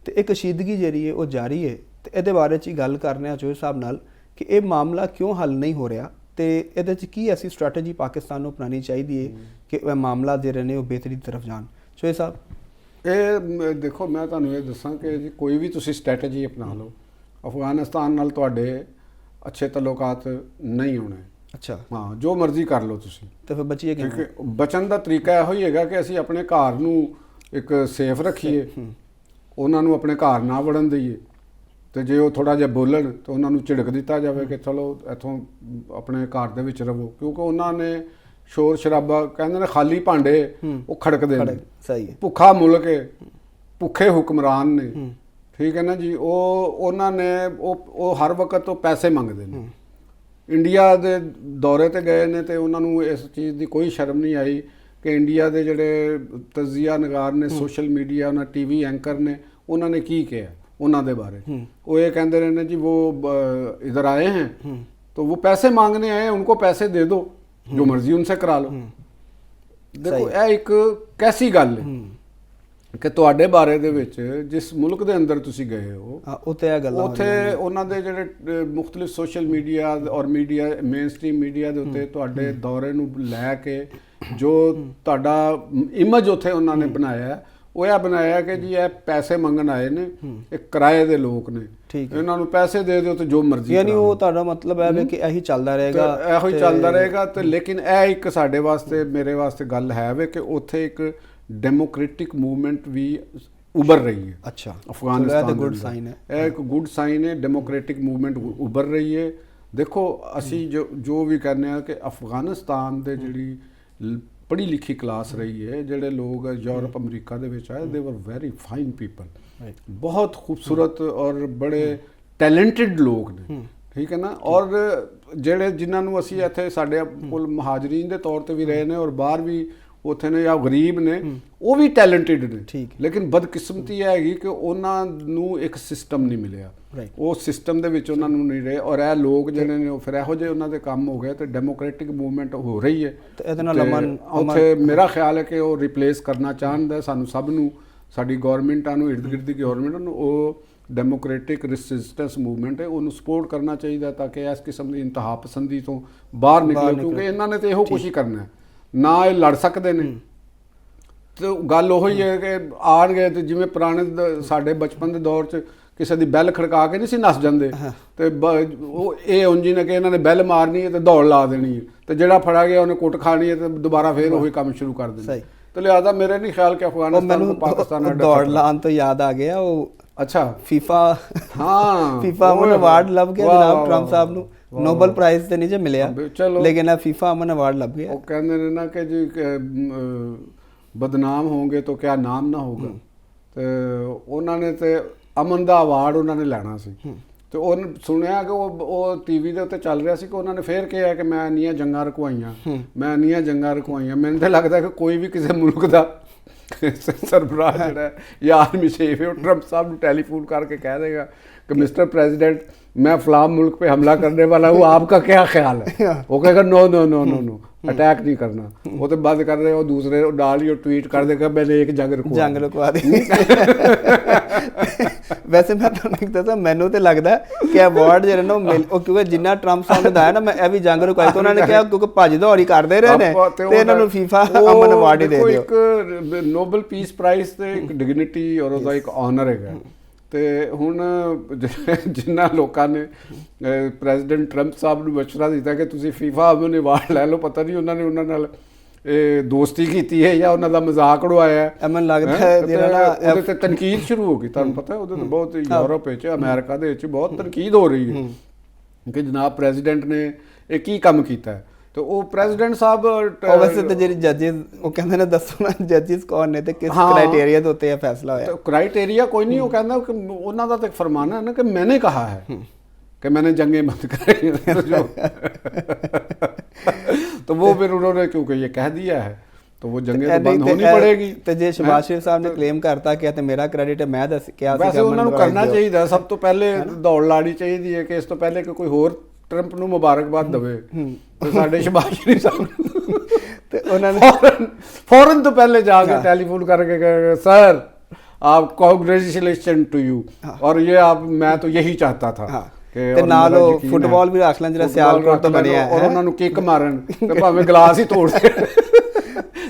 ਤੇ ਇਹ ਕਸ਼ੀਦਗੀ ਜਿਹੜੀ ਹੈ ਉਹ ਜਾਰੀ ਹੈ। ਤੇ ਇਹਦੇ ਬਾਰੇ 'ਚ ਹੀ ਗੱਲ ਕਰਨੇ ਆ ਚੋਹਰ ਸਾਹਿਬ ਨਾਲ ਕਿ ਇਹ ਮਾਮਲਾ ਕਿਉਂ ਹੱਲ ਨਹੀਂ ਹੋ ਰਿਹਾ ਤੇ ਇਹਦੇ 'ਚ ਕੀ ਐਸੀ ਸਟ੍ਰੈਟਜੀ ਪਾਕਿਸਤਾਨ ਨੂੰ ਅਪਣਾਉਣੀ ਚਾਹੀਦੀ ਹੈ ਕਿ ਇਹ ਮਾਮਲਾ ਜਿਹੜੇ ਨੇ ਉਹ ਬਿਹਤਰੀ ਦੀ ਤਰਫ ਜਾਣ। ਚੋਹਰ ਸਾਹਿਬ, ਇਹ ਦੇਖੋ, ਮੈਂ ਤੁਹਾਨੂੰ ਇਹ ਦੱਸਾਂ ਕਿ ਕੋਈ ਵੀ ਤੁਸੀਂ ਸਟ੍ਰੈਟਜੀ ਅਪਣਾ ਲਓ, ਅਫਗਾਨਿਸਤਾਨ ਨਾਲ ਤੁਹਾਡੇ ਅੱਛੇ ਤਾਲੁਕਾਤ ਨਹੀਂ ਹੋਣੇ। ਅੱਛਾ, ਹਾਂ, ਜੋ ਮਰਜ਼ੀ ਕਰ ਲਓ ਤੁਸੀਂ, ਤੇ ਫਿਰ ਬਚੀਏ ਕਿਵੇਂ? ਬਚਣ ਦਾ ਤਰੀਕਾ ਇਹੋ ਹੀ ਹੈਗਾ ਕਿ ਅਸੀਂ ਆਪਣੇ ਘਰ ਨੂੰ ਇੱਕ ਸੇਫ ਰੱਖੀਏ, ਉਹਨਾਂ ਨੂੰ ਆਪਣੇ ਘਰ ਨਾ ਵੜਨ ਦਈਏ, ਤੇ ਜੇ ਉਹ ਥੋੜਾ ਜਿਹਾ ਬੋਲਣ ਤਾਂ ਉਹਨਾਂ ਨੂੰ ਝਿੜਕ ਦਿੱਤਾ ਜਾਵੇ ਕਿ ਚਲੋ ਇੱਥੋਂ ਆਪਣੇ ਘਰ ਦੇ ਵਿੱਚ ਰਹੋ, ਕਿਉਂਕਿ ਉਹਨਾਂ ਨੇ ਸ਼ੋਰ ਸ਼ਰਾਬਾ, ਕਹਿੰਦੇ ਨੇ ਖਾਲੀ ਭਾਂਡੇ ਉਹ ਖੜਕਦੇ ਨੇ। ਸਹੀ ਹੈ। ਭੁੱਖਾ ਭੁੱਖਾ ਮੁਲਕ ਹੈ, ਭੁੱਖੇ ਹੁਕਮਰਾਨ ਨੇ, ਠੀਕ ਹੈ ਨਾ ਜੀ। ਉਹਨਾਂ ਨੇ ਉਹ ਹਰ ਵਕਤ ਉਹ ਪੈਸੇ ਮੰਗਦੇ ਨੇ। ਇੰਡੀਆ ਦੇ ਦੌਰੇ ਤੇ ਗਏ ਨੇ ਤੇ ਉਹਨਾਂ ਨੂੰ ਇਸ ਚੀਜ਼ ਦੀ ਕੋਈ ਸ਼ਰਮ ਨਹੀਂ ਆਈ ਕਿ ਇੰਡੀਆ ਦੇ ਜਿਹੜੇ ਤਜਜ਼ੀਆ ਨਗਾਰ ਨੇ, ਸੋਸ਼ਲ ਮੀਡੀਆ, ਉਹਨਾਂ TV ਐਂਕਰ ਨੇ, ਉਹਨਾਂ ਨੇ ਕੀ ਕਿਹਾ ਉਹਨਾਂ ਦੇ ਬਾਰੇ। ਉਹ ਇਹ ਕਹਿੰਦੇ ਰਹੇ ਨੇ ਜੀ वो इधर आए हैं तो वो पैसे मांगने आए, उनको पैसे दे दो, जो मर्जी उनसे करा लो। ਦੇਖੋ, ਇਹ ਇੱਕ ਕੈਸੀ ਗੱਲ ਹੈ ਕਿ ਤੁਹਾਡੇ ਬਾਰੇ ਦੇ ਵਿੱਚ ਜਿਸ ਮੁਲਕ ਦੇ ਅੰਦਰ ਤੁਸੀਂ ਗਏ ਹੋ ਉੱਥੇ ਉਹਨਾਂ ਦੇ ਜਿਹੜੇ ਮੁਖਤਲਿਫ ਸੋਸ਼ਲ ਮੀਡੀਆ ਔਰ ਮੀਡੀਆ, ਮੇਨ ਸਟ੍ਰੀਮ ਮੀਡੀਆ ਦੇ ਉੱਤੇ ਤੁਹਾਡੇ ਦੌਰੇ ਨੂੰ ਲੈ ਕੇ ਜੋ ਤੁਹਾਡਾ ਇਮੇਜ ਉੱਥੇ ਉਹਨਾਂ ਨੇ ਬਣਾਇਆ, ਉਹ ਇਹ ਬਣਾਇਆ ਕਿ ਜੀ ਇਹ ਪੈਸੇ ਮੰਗਣ ਆਏ ਨੇ, ਇਹ ਕਿਰਾਏ ਦੇ ਲੋਕ ਨੇ, ਇਹਨਾਂ ਨੂੰ ਪੈਸੇ ਦੇ ਦਿਓ ਤੇ ਜੋ ਮਰਜ਼ੀ। ਯਾਨੀ ਉਹ ਤੁਹਾਡਾ ਮਤਲਬ ਹੈ ਕਿ ਇਹੀ ਚੱਲਦਾ ਰਹੇਗਾ, ਇਹੋ ਹੀ ਚੱਲਦਾ ਰਹੇਗਾ। ਤੇ ਲੇਕਿਨ ਇਹ ਇੱਕ ਸਾਡੇ ਵਾਸਤੇ, ਮੇਰੇ ਵਾਸਤੇ ਗੱਲ ਹੈ ਵੇ ਕਿ ਉੱਥੇ ਇੱਕ ਡੈਮੋਕ੍ਰੈਟਿਕ ਮੂਵਮੈਂਟ ਵੀ ਉੱਭਰ ਰਹੀ ਹੈ। ਅੱਛਾ, ਅਫਗਾਨਿਸਤਾਨ ਗੁੱਡ ਸਾਈਨ ਹੈ। ਇਹ ਇੱਕ ਗੁੱਡ ਸਾਈਨ ਹੈ, ਡੈਮੋਕ੍ਰੈਟਿਕ ਮੂਵਮੈਂਟ ਉੱਭਰ ਰਹੀ ਹੈ। ਦੇਖੋ ਅਸੀਂ ਜੋ ਵੀ ਕਹਿੰਦੇ ਆ ਕਿ ਅਫਗਾਨਿਸਤਾਨ ਦੇ ਜਿਹੜੀ ਪੜ੍ਹੀ ਲਿਖੀ ਕਲਾਸ ਰਹੀ ਹੈ, ਜਿਹੜੇ ਲੋਕ ਯੂਰਪ ਅਮਰੀਕਾ ਦੇ ਵਿੱਚ ਆਏ, ਦੇ ਵਰ ਵੈਰੀ ਫਾਈਨ ਪੀਪਲ, ਬਹੁਤ ਖੂਬਸੂਰਤ ਔਰ ਬੜੇ ਟੈਲੈਂਟਡ ਲੋਕ ਨੇ, ਠੀਕ ਹੈ ਨਾ। ਔਰ ਜਿਹੜੇ ਜਿਨ੍ਹਾਂ ਨੂੰ ਅਸੀਂ ਇੱਥੇ ਸਾਡੇ ਕੋਲ ਮਹਾਜਰੀਨ ਦੇ ਤੌਰ ਤੇ ਵੀ ਰਹੇ ਨੇ ਔਰ ਬਾਹਰ ਵੀ ਉੱਥੇ ਨੇ ਜਾਂ ਗਰੀਬ ਨੇ, ਉਹ ਵੀ ਟੈਲੈਂਟਡ ਨੇ, ਲੇਕਿਨ ਬਦਕਿਸਮਤੀ ਇਹ ਹੈਗੀ ਕਿ ਉਹਨਾਂ ਨੂੰ ਇੱਕ ਸਿਸਟਮ ਨਹੀਂ ਮਿਲਿਆ, ਉਹ ਸਿਸਟਮ ਦੇ ਵਿੱਚ ਉਹਨਾਂ ਨੂੰ ਨਹੀਂ ਰਹੇ। ਔਰ ਇਹ ਲੋਕ ਜਿਹੜੇ ਨੇ ਉਹ ਫਿਰ ਇਹੋ ਜਿਹੇ ਉਹਨਾਂ ਦੇ ਕੰਮ ਹੋ ਗਏ ਤੇ ਡੈਮੋਕ੍ਰੈਟਿਕ ਮੂਵਮੈਂਟ ਹੋ ਰਹੀ ਹੈ। ਉੱਥੇ ਮੇਰਾ ਖਿਆਲ ਹੈ ਕਿ ਉਹ ਰਿਪਲੇਸ ਕਰਨਾ ਚਾਹੁੰਦਾ ਸਾਨੂੰ ਸਭ ਨੂੰ, ਸਾਡੀ ਗੌਰਮੈਂਟਾਂ ਨੂੰ, ਇਰਦ ਗਿਰਦ ਦੀ ਗੌਰਮੈਂਟਾਂ ਨੂੰ, ਉਹ ਡੈਮੋਕ੍ਰੈਟਿਕ ਰੈਸਿਸਟੈਂਸ ਮੂਵਮੈਂਟ ਹੈ, ਉਹਨੂੰ ਸਪੋਰਟ ਕਰਨਾ ਚਾਹੀਦਾ ਤਾਂ ਕਿ ਇਸ ਕਿਸਮ ਦੀ ਇੰਤਹਾ ਪਸੰਦੀ ਤੋਂ ਬਾਹਰ ਨਿਕਲੇ, ਕਿਉਂਕਿ ਇਹਨਾਂ ਨੇ ਤਾਂ ਇਹੋ ਕੁਛ ਹੀ ਕਰਨਾ ਹੈ, ਨਾ ਇਹ ਲੜ ਸਕਦੇ ਨੇ। ਤੇ ਗੱਲ ਉਹ ਹੀ ਹੈ ਕਿ ਆਣਗੇ ਤੇ ਜਿਵੇਂ ਪੁਰਾਣੇ ਸਾਡੇ ਬਚਪਨ ਦੇ ਦੌਰ 'ਚ ਕਿਸੇ ਦੀ ਬੈਲ ਖੜਕਾ ਕੇ ਨਹੀਂ ਸੀ ਨੱਸ ਜਾਂਦੇ, ਤੇ ਉਹ ਇਹ ਉਂਝ ਨੇ ਕਿ ਇਹਨਾਂ ਨੇ ਬੈਲ ਮਾਰਨੀ ਹੈ ਤੇ ਦੌੜ ਲਾ ਦੇਣੀ ਹੈ, ਤੇ ਜਿਹੜਾ ਫੜਾ ਗਿਆ ਉਹਨੇ ਕੁੱਟ ਖਾਣੀ ਹੈ ਤੇ ਦੁਬਾਰਾ ਫੇਰ ਉਹੀ ਕੰਮ ਸ਼ੁਰੂ ਕਰ ਦੇਣਾ। ਤੇ ਲਿਆਦਾ ਮੇਰੇ ਨਹੀਂ ਖਿਆਲ ਕਿ ਅਫਗਾਨਿਸਤਾਨ ਨੂੰ ਪਾਕਿਸਤਾਨ ਨਾਲ ਦੌੜ ਲਾਉਣ ਤੋਂ ਯਾਦ ਆ ਗਿਆ ਉਹ ਅੱਛਾ ਫੀਫਾ, ਹਾਂ ਫੀਫਾ ਅਮਨ ਅਵਾਰਡ ਲੱਭ ਗਿਆ ਜਨਾਬ ਟਰੰਪ ਸਾਹਿਬ ਨੂੰ, ਨੋਬਲ ਪ੍ਰਾਈਜ਼ ਤੇ ਨਹੀਂ ਜੇ ਮਿਲਿਆ, ਲੇਕਿਨ ਇਹ ਫੀਫਾ ਅਮਨ ਅਵਾਰਡ ਲੱਭ ਗਿਆ। ਉਹ ਕਹਿੰਦੇ ਨੇ ਨਾ ਕਿ ਜੀ ਬਦਨਾਮ ਹੋਗੇ ਤਾਂ ਕਿਆ ਨਾਮ ਨਾ ਹੋਗਾ, ਤੇ ਉਹਨਾਂ ਨੇ ਤੇ ਅਮਨ ਦਾ ਅਵਾਰਡ ਉਹਨਾਂ ਨੇ ਲੈਣਾ ਸੀ। ਤੇ ਉਹ ਸੁਣਿਆ ਕਿ ਉਹ ਟੀਵੀ ਦੇ ਉੱਤੇ ਚੱਲ ਰਿਹਾ ਸੀ ਕਿ ਉਹਨਾਂ ਨੇ ਫੇਰ ਕਿਹਾ ਕਿ ਮੈਂ ਇੰਨੀਆਂ ਜੰਗਾਂ ਰੁਕਵਾਈਆਂ, ਮੈਂ ਇੰਨੀਆਂ ਜੰਗਾਂ ਰੁਕਵਾਈਆਂ। ਮੈਨੂੰ ਤਾਂ ਲੱਗਦਾ ਕਿ ਕੋਈ ਵੀ ਕਿਸੇ ਮੁਲਕ ਦਾ ਸਰਬਰਾਹ ਜਿਹੜਾ ਜਾਂ ਆਰਮੀ ਚੀਫ ਹੈ, ਉਹ ट्रंप साहब ਨੂੰ ਟੈਲੀफोन करके कह देगा कि मिस्टर प्रेसिडेंट मैं फलां मुल्क पे हमला करने वाला हूँ, आपका क्या ख्याल है? वो कहेगा no no no no no, attack नहीं करना। वो तो बंद कर रहे हो, दूसरे डाल ही ट्वीट कर देगा मैंने एक जंग रुकवा दी। ਵੈਸੇ ਮੈਂ ਤੁਹਾਨੂੰ ਇੱਕ ਦੱਸਾਂ, ਮੈਨੂੰ ਤੇ ਲੱਗਦਾ ਕਿ ਅਵਾਰਡ ਜਿਹੜਾ ਨਾ ਉਹ ਕਿਉਂਕਿ ਜਿੰਨਾ ਟਰੰਪ ਸਾਹਿਬ ਨੇ ਦਿਆ ਨਾ, ਮੈਂ ਇਹ ਵੀ ਜੰਗ ਰੁਕਾਈ ਤਾਂ ਉਹਨਾਂ ਨੇ ਕਿਹਾ ਕਿਉਂਕਿ ਭੱਜ ਦੌੜ ਹੀ ਕਰਦੇ ਰਹੇ ਨੇ ਤੇ ਇਹਨਾਂ ਨੂੰ ਫੀਫਾ ਅਮਨ ਅਵਾਰਡ ਹੀ ਦੇ ਦਿਓ। ਇੱਕ ਨੋਬਲ ਪੀਸ ਪ੍ਰਾਈਜ਼ ਤੇ ਇੱਕ ਡਿਗਨਿਟੀ ਔਰ ਉਹਦਾ ਇੱਕ ਆਨਰ ਹੈਗਾ। ਤੇ ਹੁਣ ਜਿਨ੍ਹਾਂ ਲੋਕਾਂ ਨੇ ਪ੍ਰੈਜ਼ੀਡੈਂਟ ਟਰੰਪ ਸਾਹਿਬ ਨੂੰ ਮਸ਼ਵਰਾ ਦਿੱਤਾ ਕਿ ਤੁਸੀਂ ਫੀਫਾ ਅਮਨ ਅਵਾਰਡ ਲੈ ਲਓ, ਪਤਾ ਨਹੀਂ ਉਹਨਾਂ ਨੇ ਉਹਨਾਂ ਨਾਲ ਦੋਸਤੀ ਕੀਤੀ ਹੈ ਜਾਂ ਉਹਨਾਂ ਦਾ ਮਜ਼ਾਕ ਉਡਾਇਆ ਹੈ। ਮੈਨੂੰ ਲੱਗਦਾ ਹੈ ਉਹਦੇ ਤੇ ਤਨਕੀਦ ਸ਼ੁਰੂ ਹੋ ਗਈ, ਤੁਹਾਨੂੰ ਪਤਾ ਉਹਦੇ ਤੇ ਬਹੁਤ ਯੂਰਪ ਵਿੱਚ, ਅਮਰੀਕਾ ਦੇ ਵਿੱਚ ਬਹੁਤ ਤਨਕੀਦ ਹੋ ਰਹੀ ਹੈ ਕਿ ਜਨਾਬ ਪ੍ਰੈਜ਼ੀਡੈਂਟ ਨੇ ਇਹ ਕੀ ਕੰਮ ਕੀਤਾ ਹੈ। ਤੇ ਉਹ ਪ੍ਰੈਜ਼ੀਡੈਂਟ ਸਾਹਿਬ ਵੈਸੇ ਤੇ ਜਿਹੜੀ ਜੱਜਿਸ ਉਹ ਕਹਿੰਦੇ ਨੇ ਦੱਸੋ ਨਾ ਜੱਜਿਸ ਕੌਣ ਨੇ ਤੇ ਕਿਸ ਕ੍ਰਾਈਟੇਰੀਆ ਦੇ ਉੱਤੇ ਇਹ ਫੈਸਲਾ ਹੋਇਆ। ਕ੍ਰਾਈਟੇਰੀਆ ਕੋਈ ਨਹੀਂ, ਉਹ ਕਹਿੰਦਾ ਕਿ ਉਹਨਾਂ ਦਾ ਤਾਂ ਫਰਮਾਨਾ ਹੈ ਨਾ ਕਿ ਮੈਨੇ ਕਹਾ ਹੈ कि मैंने जंगें बंद कराई, तो वो फिर उन्होंने क्योंकि ये कह दिया है तो वो जंगें तो बंद होनी पड़ेगी। ਤੇ ਜੇ ਸ਼ਬਾਜ਼ ਸ਼ਰੀਫ ਸਾਹਿਬ ਨੇ ਕਲੇਮ ਕਰਤਾ ਕਿ ਤੇ ਮੇਰਾ ਕ੍ਰੈਡਿਟ ਹੈ, ਮੈਂ ਦੱਸ ਕਿਹਾ ਸੀ ਵੈਸੇ ਉਹਨਾਂ ਨੂੰ ਕਰਨਾ ਚਾਹੀਦਾ, ਸਭ ਤੋਂ ਪਹਿਲੇ ਦੌੜ ਲਾਣੀ ਚਾਹੀਦੀ ਹੈ ਕਿ ਇਸ ਤੋਂ ਪਹਿਲੇ ਕਿ ਕੋਈ ਹੋਰ ਟਰੰਪ ਨੂੰ ਮੁਬਾਰਕਬਾਦ ਦੇਵੇ ਤੇ ਸਾਡੇ ਸ਼ਬਾਜ਼ ਸ਼ਰੀਫ ਸਾਹਿਬ ਤੇ ਉਹਨਾਂ ਨੇ ਫੌਰਨ ਤੋਂ ਪਹਿਲੇ ਜਾ ਕੇ ਟੈਲੀਫੋਨ ਕਰਕੇ ਕਹੇ ਸਰ आप कांग्रेचुलेशन टू यू और ये आप मैं तो यही चाहता था ਤੇ ਨਾਲ ਉਹ ਫੁੱਟਬਾਲ ਵੀ ਰੱਖ ਲੈਣ ਜਿਹੜਾ ਸਿਆਲਕੋਟ ਤੋਂ ਬਣਿਆ ਹੈ, ਔਰ ਉਹਨਾਂ ਨੂੰ ਕਿੱਕ ਮਾਰਨ ਤੇ ਭਾਵੇਂ ਗਲਾਸ ਹੀ ਤੋੜ ਦੇ,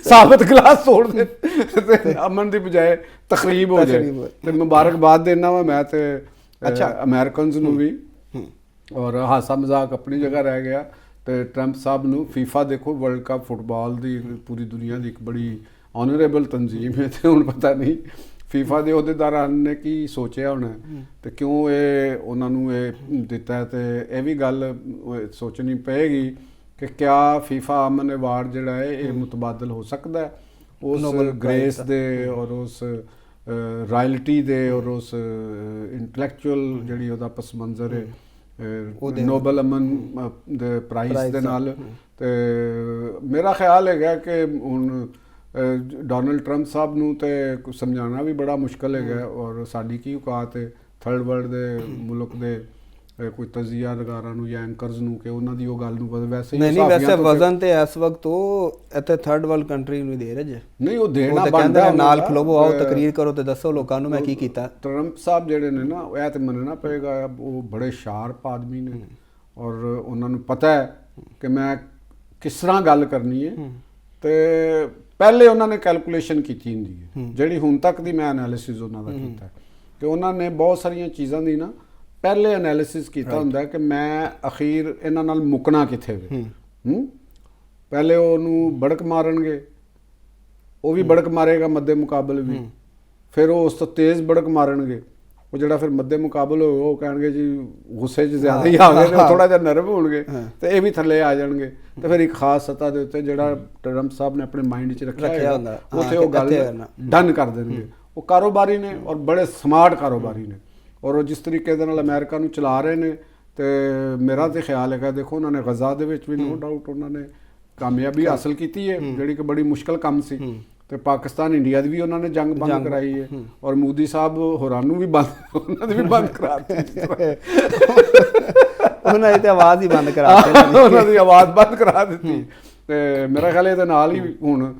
ਸਾਬਤ ਗਲਾਸ ਤੋੜ ਦੇ ਤੇ ਅਮਨ ਦੀ ਬਜਾਏ ਤਕਰੀਬ ਹੋ ਜਾਏ। ਤੇ ਮੁਬਾਰਕਬਾਦ ਦੇਣਾ ਵਾ ਮੈਂ ਤੇ ਅਮਰੀਕਨਸ ਨੂੰ ਵੀ, ਔਰ ਹਾਸਾ ਮਜ਼ਾਕ ਆਪਣੀ ਜਗ੍ਹਾ ਰਹਿ ਗਿਆ। ਤੇ ਟਰੰਪ ਸਾਹਿਬ ਨੂੰ ਫੀਫਾ ਦੇਖੋ ਵਰਲਡ ਕੱਪ ਫੁੱਟਬਾਲ ਦੀ ਪੂਰੀ ਦੁਨੀਆ ਦੀ ਇੱਕ ਬੜੀ ਆਨਰੇਬਲ ਤਨਜ਼ੀਮ ਹੈ ਤੇ ਹੁਣ ਪਤਾ ਨਹੀਂ ਫੀਫਾ ਦੇ ਅਹੁਦੇਦਾਰਾਂ ਨੇ ਕੀ ਸੋਚਿਆ ਹੋਣਾ ਤੇ ਕਿਉਂ ਇਹ ਉਹਨਾਂ ਨੂੰ ਇਹ ਦਿੱਤਾ। ਤੇ ਇਹ ਵੀ ਗੱਲ ਸੋਚਣੀ ਪਏਗੀ ਕਿ ਕਿਆ ਫੀਫਾ ਅਮਨ ਅਵਾਰਡ ਜਿਹੜਾ ਹੈ ਇਹ ਮੁਤਬਾਦਲ ਹੋ ਸਕਦਾ ਹੈ ਉਸ ਗ੍ਰੇਸ ਦੇ ਔਰ ਉਸ ਰਾਇਲਟੀ ਦੇ ਔਰ ਉਸ ਇੰਟੈਲੈਕਚੁਅਲ ਜਿਹੜੀ ਉਹਦਾ ਪਸ ਮੰਜ਼ਰ ਹੈ ਨੋਬਲ ਅਮਨ ਦੇ ਪ੍ਰਾਈਜ਼ ਦੇ ਨਾਲ। ਤੇ ਮੇਰਾ ਖਿਆਲ ਹੈਗਾ ਕਿ ਹੁਣ ਡੋਨਲਡ ਟਰੰਪ ਸਾਹਿਬ ਨੂੰ ਤੇ ਸਮਝਾਉਣਾ ਵੀ ਬੜਾ ਮੁਸ਼ਕਲ ਹੈਗਾ, ਔਰ ਸਾਡੀ ਕੀ ਔਕਾਤ ਹੈ ਥਰਡ ਵਰਲਡ ਦੇ ਮੁਲਕ ਦੇ ਕੋਈ ਤਜ਼ੀਆ ਨਗਾਰਾਂ ਨੂੰ ਜਾਂ ਐਂਕਰਸ ਨੂੰ ਕਿ ਉਹਨਾਂ ਦੀ ਉਹ ਗੱਲ ਨੂੰ ਵੈਸੇ ਨਹੀਂ ਵੈਸੇ ਵਜ਼ਨ ਤੇ ਇਸ ਵਕਤ ਉਹ ਇੱਥੇ ਥਰਡ ਵਰਲਡ ਕੰਟਰੀ ਨੂੰ ਦੇ ਰਹੇ ਜੇ ਨਹੀਂ, ਉਹ ਦੇਣਾ ਬਣਦਾ ਨਾਲ ਖਲੋਵੋ, ਆਓ ਤਕਰੀਰ ਕਰੋ ਤੇ ਦੱਸੋ ਲੋਕਾਂ ਨੂੰ ਮੈਂ ਕੀ ਕੀਤਾ। ਟਰੰਪ ਸਾਹਿਬ ਜਿਹੜੇ ਨੇ ਨਾ ਇਹ ਤੇ ਮੰਨਣਾ ਪਏਗਾ ਉਹ ਬੜੇ ਸ਼ਾਰਪ ਆਦਮੀ ਨੇ ਔਰ ਉਹਨਾਂ ਨੂੰ ਪਤਾ ਹੈ ਕਿ ਮੈਂ ਕਿਸ ਤਰ੍ਹਾਂ ਗੱਲ ਕਰਨੀ ਹੈ। ਤੇ ਪਹਿਲੇ ਉਹਨਾਂ ਨੇ ਕੈਲਕੂਲੇਸ਼ਨ ਕੀਤੀ ਹੁੰਦੀ ਹੈ, ਜਿਹੜੀ ਹੁਣ ਤੱਕ ਦੀ ਮੈਂ ਐਨਾਲਿਸਿਸ ਉਹਨਾਂ ਦਾ ਕੀਤਾ ਕਿ ਉਹਨਾਂ ਨੇ ਬਹੁਤ ਸਾਰੀਆਂ ਚੀਜ਼ਾਂ ਦੀ ਨਾ ਪਹਿਲੇ ਐਨਾਲਿਸਿਸ ਕੀਤਾ ਹੁੰਦਾ ਕਿ ਮੈਂ ਅਖੀਰ ਇਹਨਾਂ ਨਾਲ ਮੁੱਕਣਾ ਕਿੱਥੇ ਵੇ। ਪਹਿਲੇ ਉਹਨੂੰ ਬੜਕ ਮਾਰਨਗੇ, ਉਹ ਵੀ ਬੜਕ ਮਾਰੇਗਾ ਮੱਦੇ ਮੁਕਾਬਲ ਵੀ, ਫਿਰ ਉਹ ਉਸ ਤੋਂ ਤੇਜ਼ ਬੜਕ ਮਾਰਨਗੇ। ਉਹ ਜਿਹੜਾ ਫਿਰ ਮੱਦੇ ਮੁਕਾਬਲ ਹੋਏ ਉਹ ਕਹਿਣਗੇ ਜੀ ਗੁੱਸੇ 'ਚ ਜ਼ਿਆਦਾ ਹੀ ਆ ਗਏ ਨੇ, ਉਹ ਥੋੜਾ ਜਿਹਾ ਨਰਮ ਹੋਣਗੇ ਤੇ ਇਹ ਵੀ ਥੱਲੇ ਆ ਜਾਣਗੇ। ਤੇ ਫਿਰ ਇੱਕ ਖਾਸ ਸਤ੍ਹਾ ਦੇ ਉੱਤੇ ਜਿਹੜਾ ਟਰੰਪ ਸਾਹਿਬ ਨੇ ਆਪਣੇ ਮਾਈਂਡ 'ਚ ਰੱਖਿਆ ਹੁੰਦਾ ਉੱਥੇ ਉਹ ਗੱਲ ਡਨ ਕਰ ਦੇਣਗੇ। ਉਹ ਕਾਰੋਬਾਰੀ ਨੇ ਔਰ ਬੜੇ ਸਮਾਰਟ ਕਾਰੋਬਾਰੀ ਨੇ, ਔਰ ਉਹ ਜਿਸ ਤਰੀਕੇ ਦੇ ਨਾਲ ਅਮਰੀਕਾ ਨੂੰ ਚਲਾ ਰਹੇ ਨੇ, ਤੇ ਮੇਰਾ ਤੇ ਖਿਆਲ ਹੈਗਾ ਦੇਖੋ ਉਹਨਾਂ ਨੇ ਗਜ਼ਾ ਦੇ ਵਿੱਚ ਵੀ ਨੋ ਡਾਊਟ ਉਹਨਾਂ ਨੇ ਕਾਮਯਾਬੀ ਹਾਸਲ ਕੀਤੀ ਹੈ, ਜਿਹੜੀ ਕਿ ਬੜੀ ਮੁਸ਼ਕਲ ਕੰਮ ਸੀ। ਤੇ ਪਾਕਿਸਤਾਨ ਇੰਡੀਆ ਦੀ ਵੀ ਉਹਨਾਂ ਨੇ ਜੰਗ ਬੰਦ ਕਰਾਈ ਹੈ, ਔਰ ਮੋਦੀ ਸਾਹਿਬ ਹੋਰਾਂ ਨੂੰ ਵੀ ਬੰਦ, ਉਹਨਾਂ ਦੀ ਵੀ ਬੰਦ ਕਰਾ ਦਿੱਤੀ। ਉਹਨਾਂ ਦੀ ਤੇ ਆਵਾਜ਼ ਹੀ ਬੰਦ ਕਰਾ ਦਿੱਤੀ, ਉਹਨਾਂ ਦੀ ਆਵਾਜ਼ ਬੰਦ ਕਰਾ ਦਿੱਤੀ। ਤੇ ਮੇਰਾ ਖਿਆਲ ਇਹਦੇ ਨਾਲ ਹੀ ਹੁਣ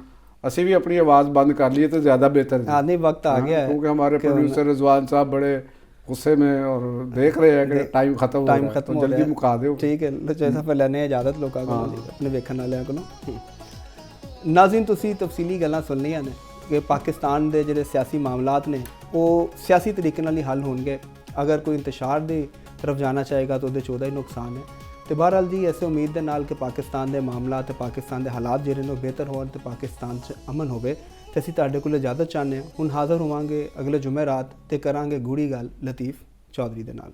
ਅਸੀਂ ਵੀ ਆਪਣੀ ਆਵਾਜ਼ ਬੰਦ ਕਰ ਲਈਏ तो ज़्यादा बेहतर है। नहीं वक्त आ गया है, क्योंकि हमारे प्रोड्यूसर रिजवान साहब बड़े गुस्से में और देख रहे हैं कि टाइम खत्म हो रहा है, तो जल्दी मुका दो। ठीक है, जैसा फिर लेने इजाजत लोगों को अपने वेखਣ ਵਾਲਿਆਂ ਕੋਲੋਂ। ਨਾਜ਼ਰੀਨ ਤੁਸੀਂ ਤਫਸੀਲੀ ਗੱਲਾਂ ਸੁਣਨੀਆਂ ਨੇ ਕਿ ਪਾਕਿਸਤਾਨ ਦੇ ਜਿਹੜੇ ਸਿਆਸੀ ਮਾਮਲਾਤ ਨੇ ਉਹ ਸਿਆਸੀ ਤਰੀਕੇ ਨਾਲ ਹੀ ਹੱਲ ਹੋਣਗੇ। ਅਗਰ ਕੋਈ ਇੰਤਸ਼ਾਰ ਦੀ ਤਰਫ ਜਾਣਾ ਚਾਹੇਗਾ ਤਾਂ ਉਹਦੇ 'ਚ ਉਹਦਾ ਹੀ ਨੁਕਸਾਨ ਹੈ। ਤੇ ਬਹਰਹਾਲ ਜੀ ਐਸੇ ਉਮੀਦ ਦੇ ਨਾਲ ਕਿ ਪਾਕਿਸਤਾਨ ਦੇ ਮਾਮਲਾਤ ਤੇ ਪਾਕਿਸਤਾਨ ਦੇ ਹਾਲਾਤ ਜਿਹੜੇ ਨੇ ਉਹ ਬਿਹਤਰ ਹੋਣ ਤੇ ਪਾਕਿਸਤਾਨ 'ਚ ਅਮਨ ਹੋਵੇ ਤੇ ਅਸੀਂ ਤੁਹਾਡੇ ਕੋਲ ਇਜਾਜ਼ਤ ਚਾਹੁੰਦੇ ਹਾਂ। ਹੁਣ ਹਾਜ਼ਰ ਹੋਵਾਂਗੇ ਅਗਲੇ ਜੁਮੇਰਾਤ ਤੇ ਕਰਾਂਗੇ ਗੂੜੀ ਗੱਲ ਲਤੀਫ ਚੌਧਰੀ ਦੇ ਨਾਲ।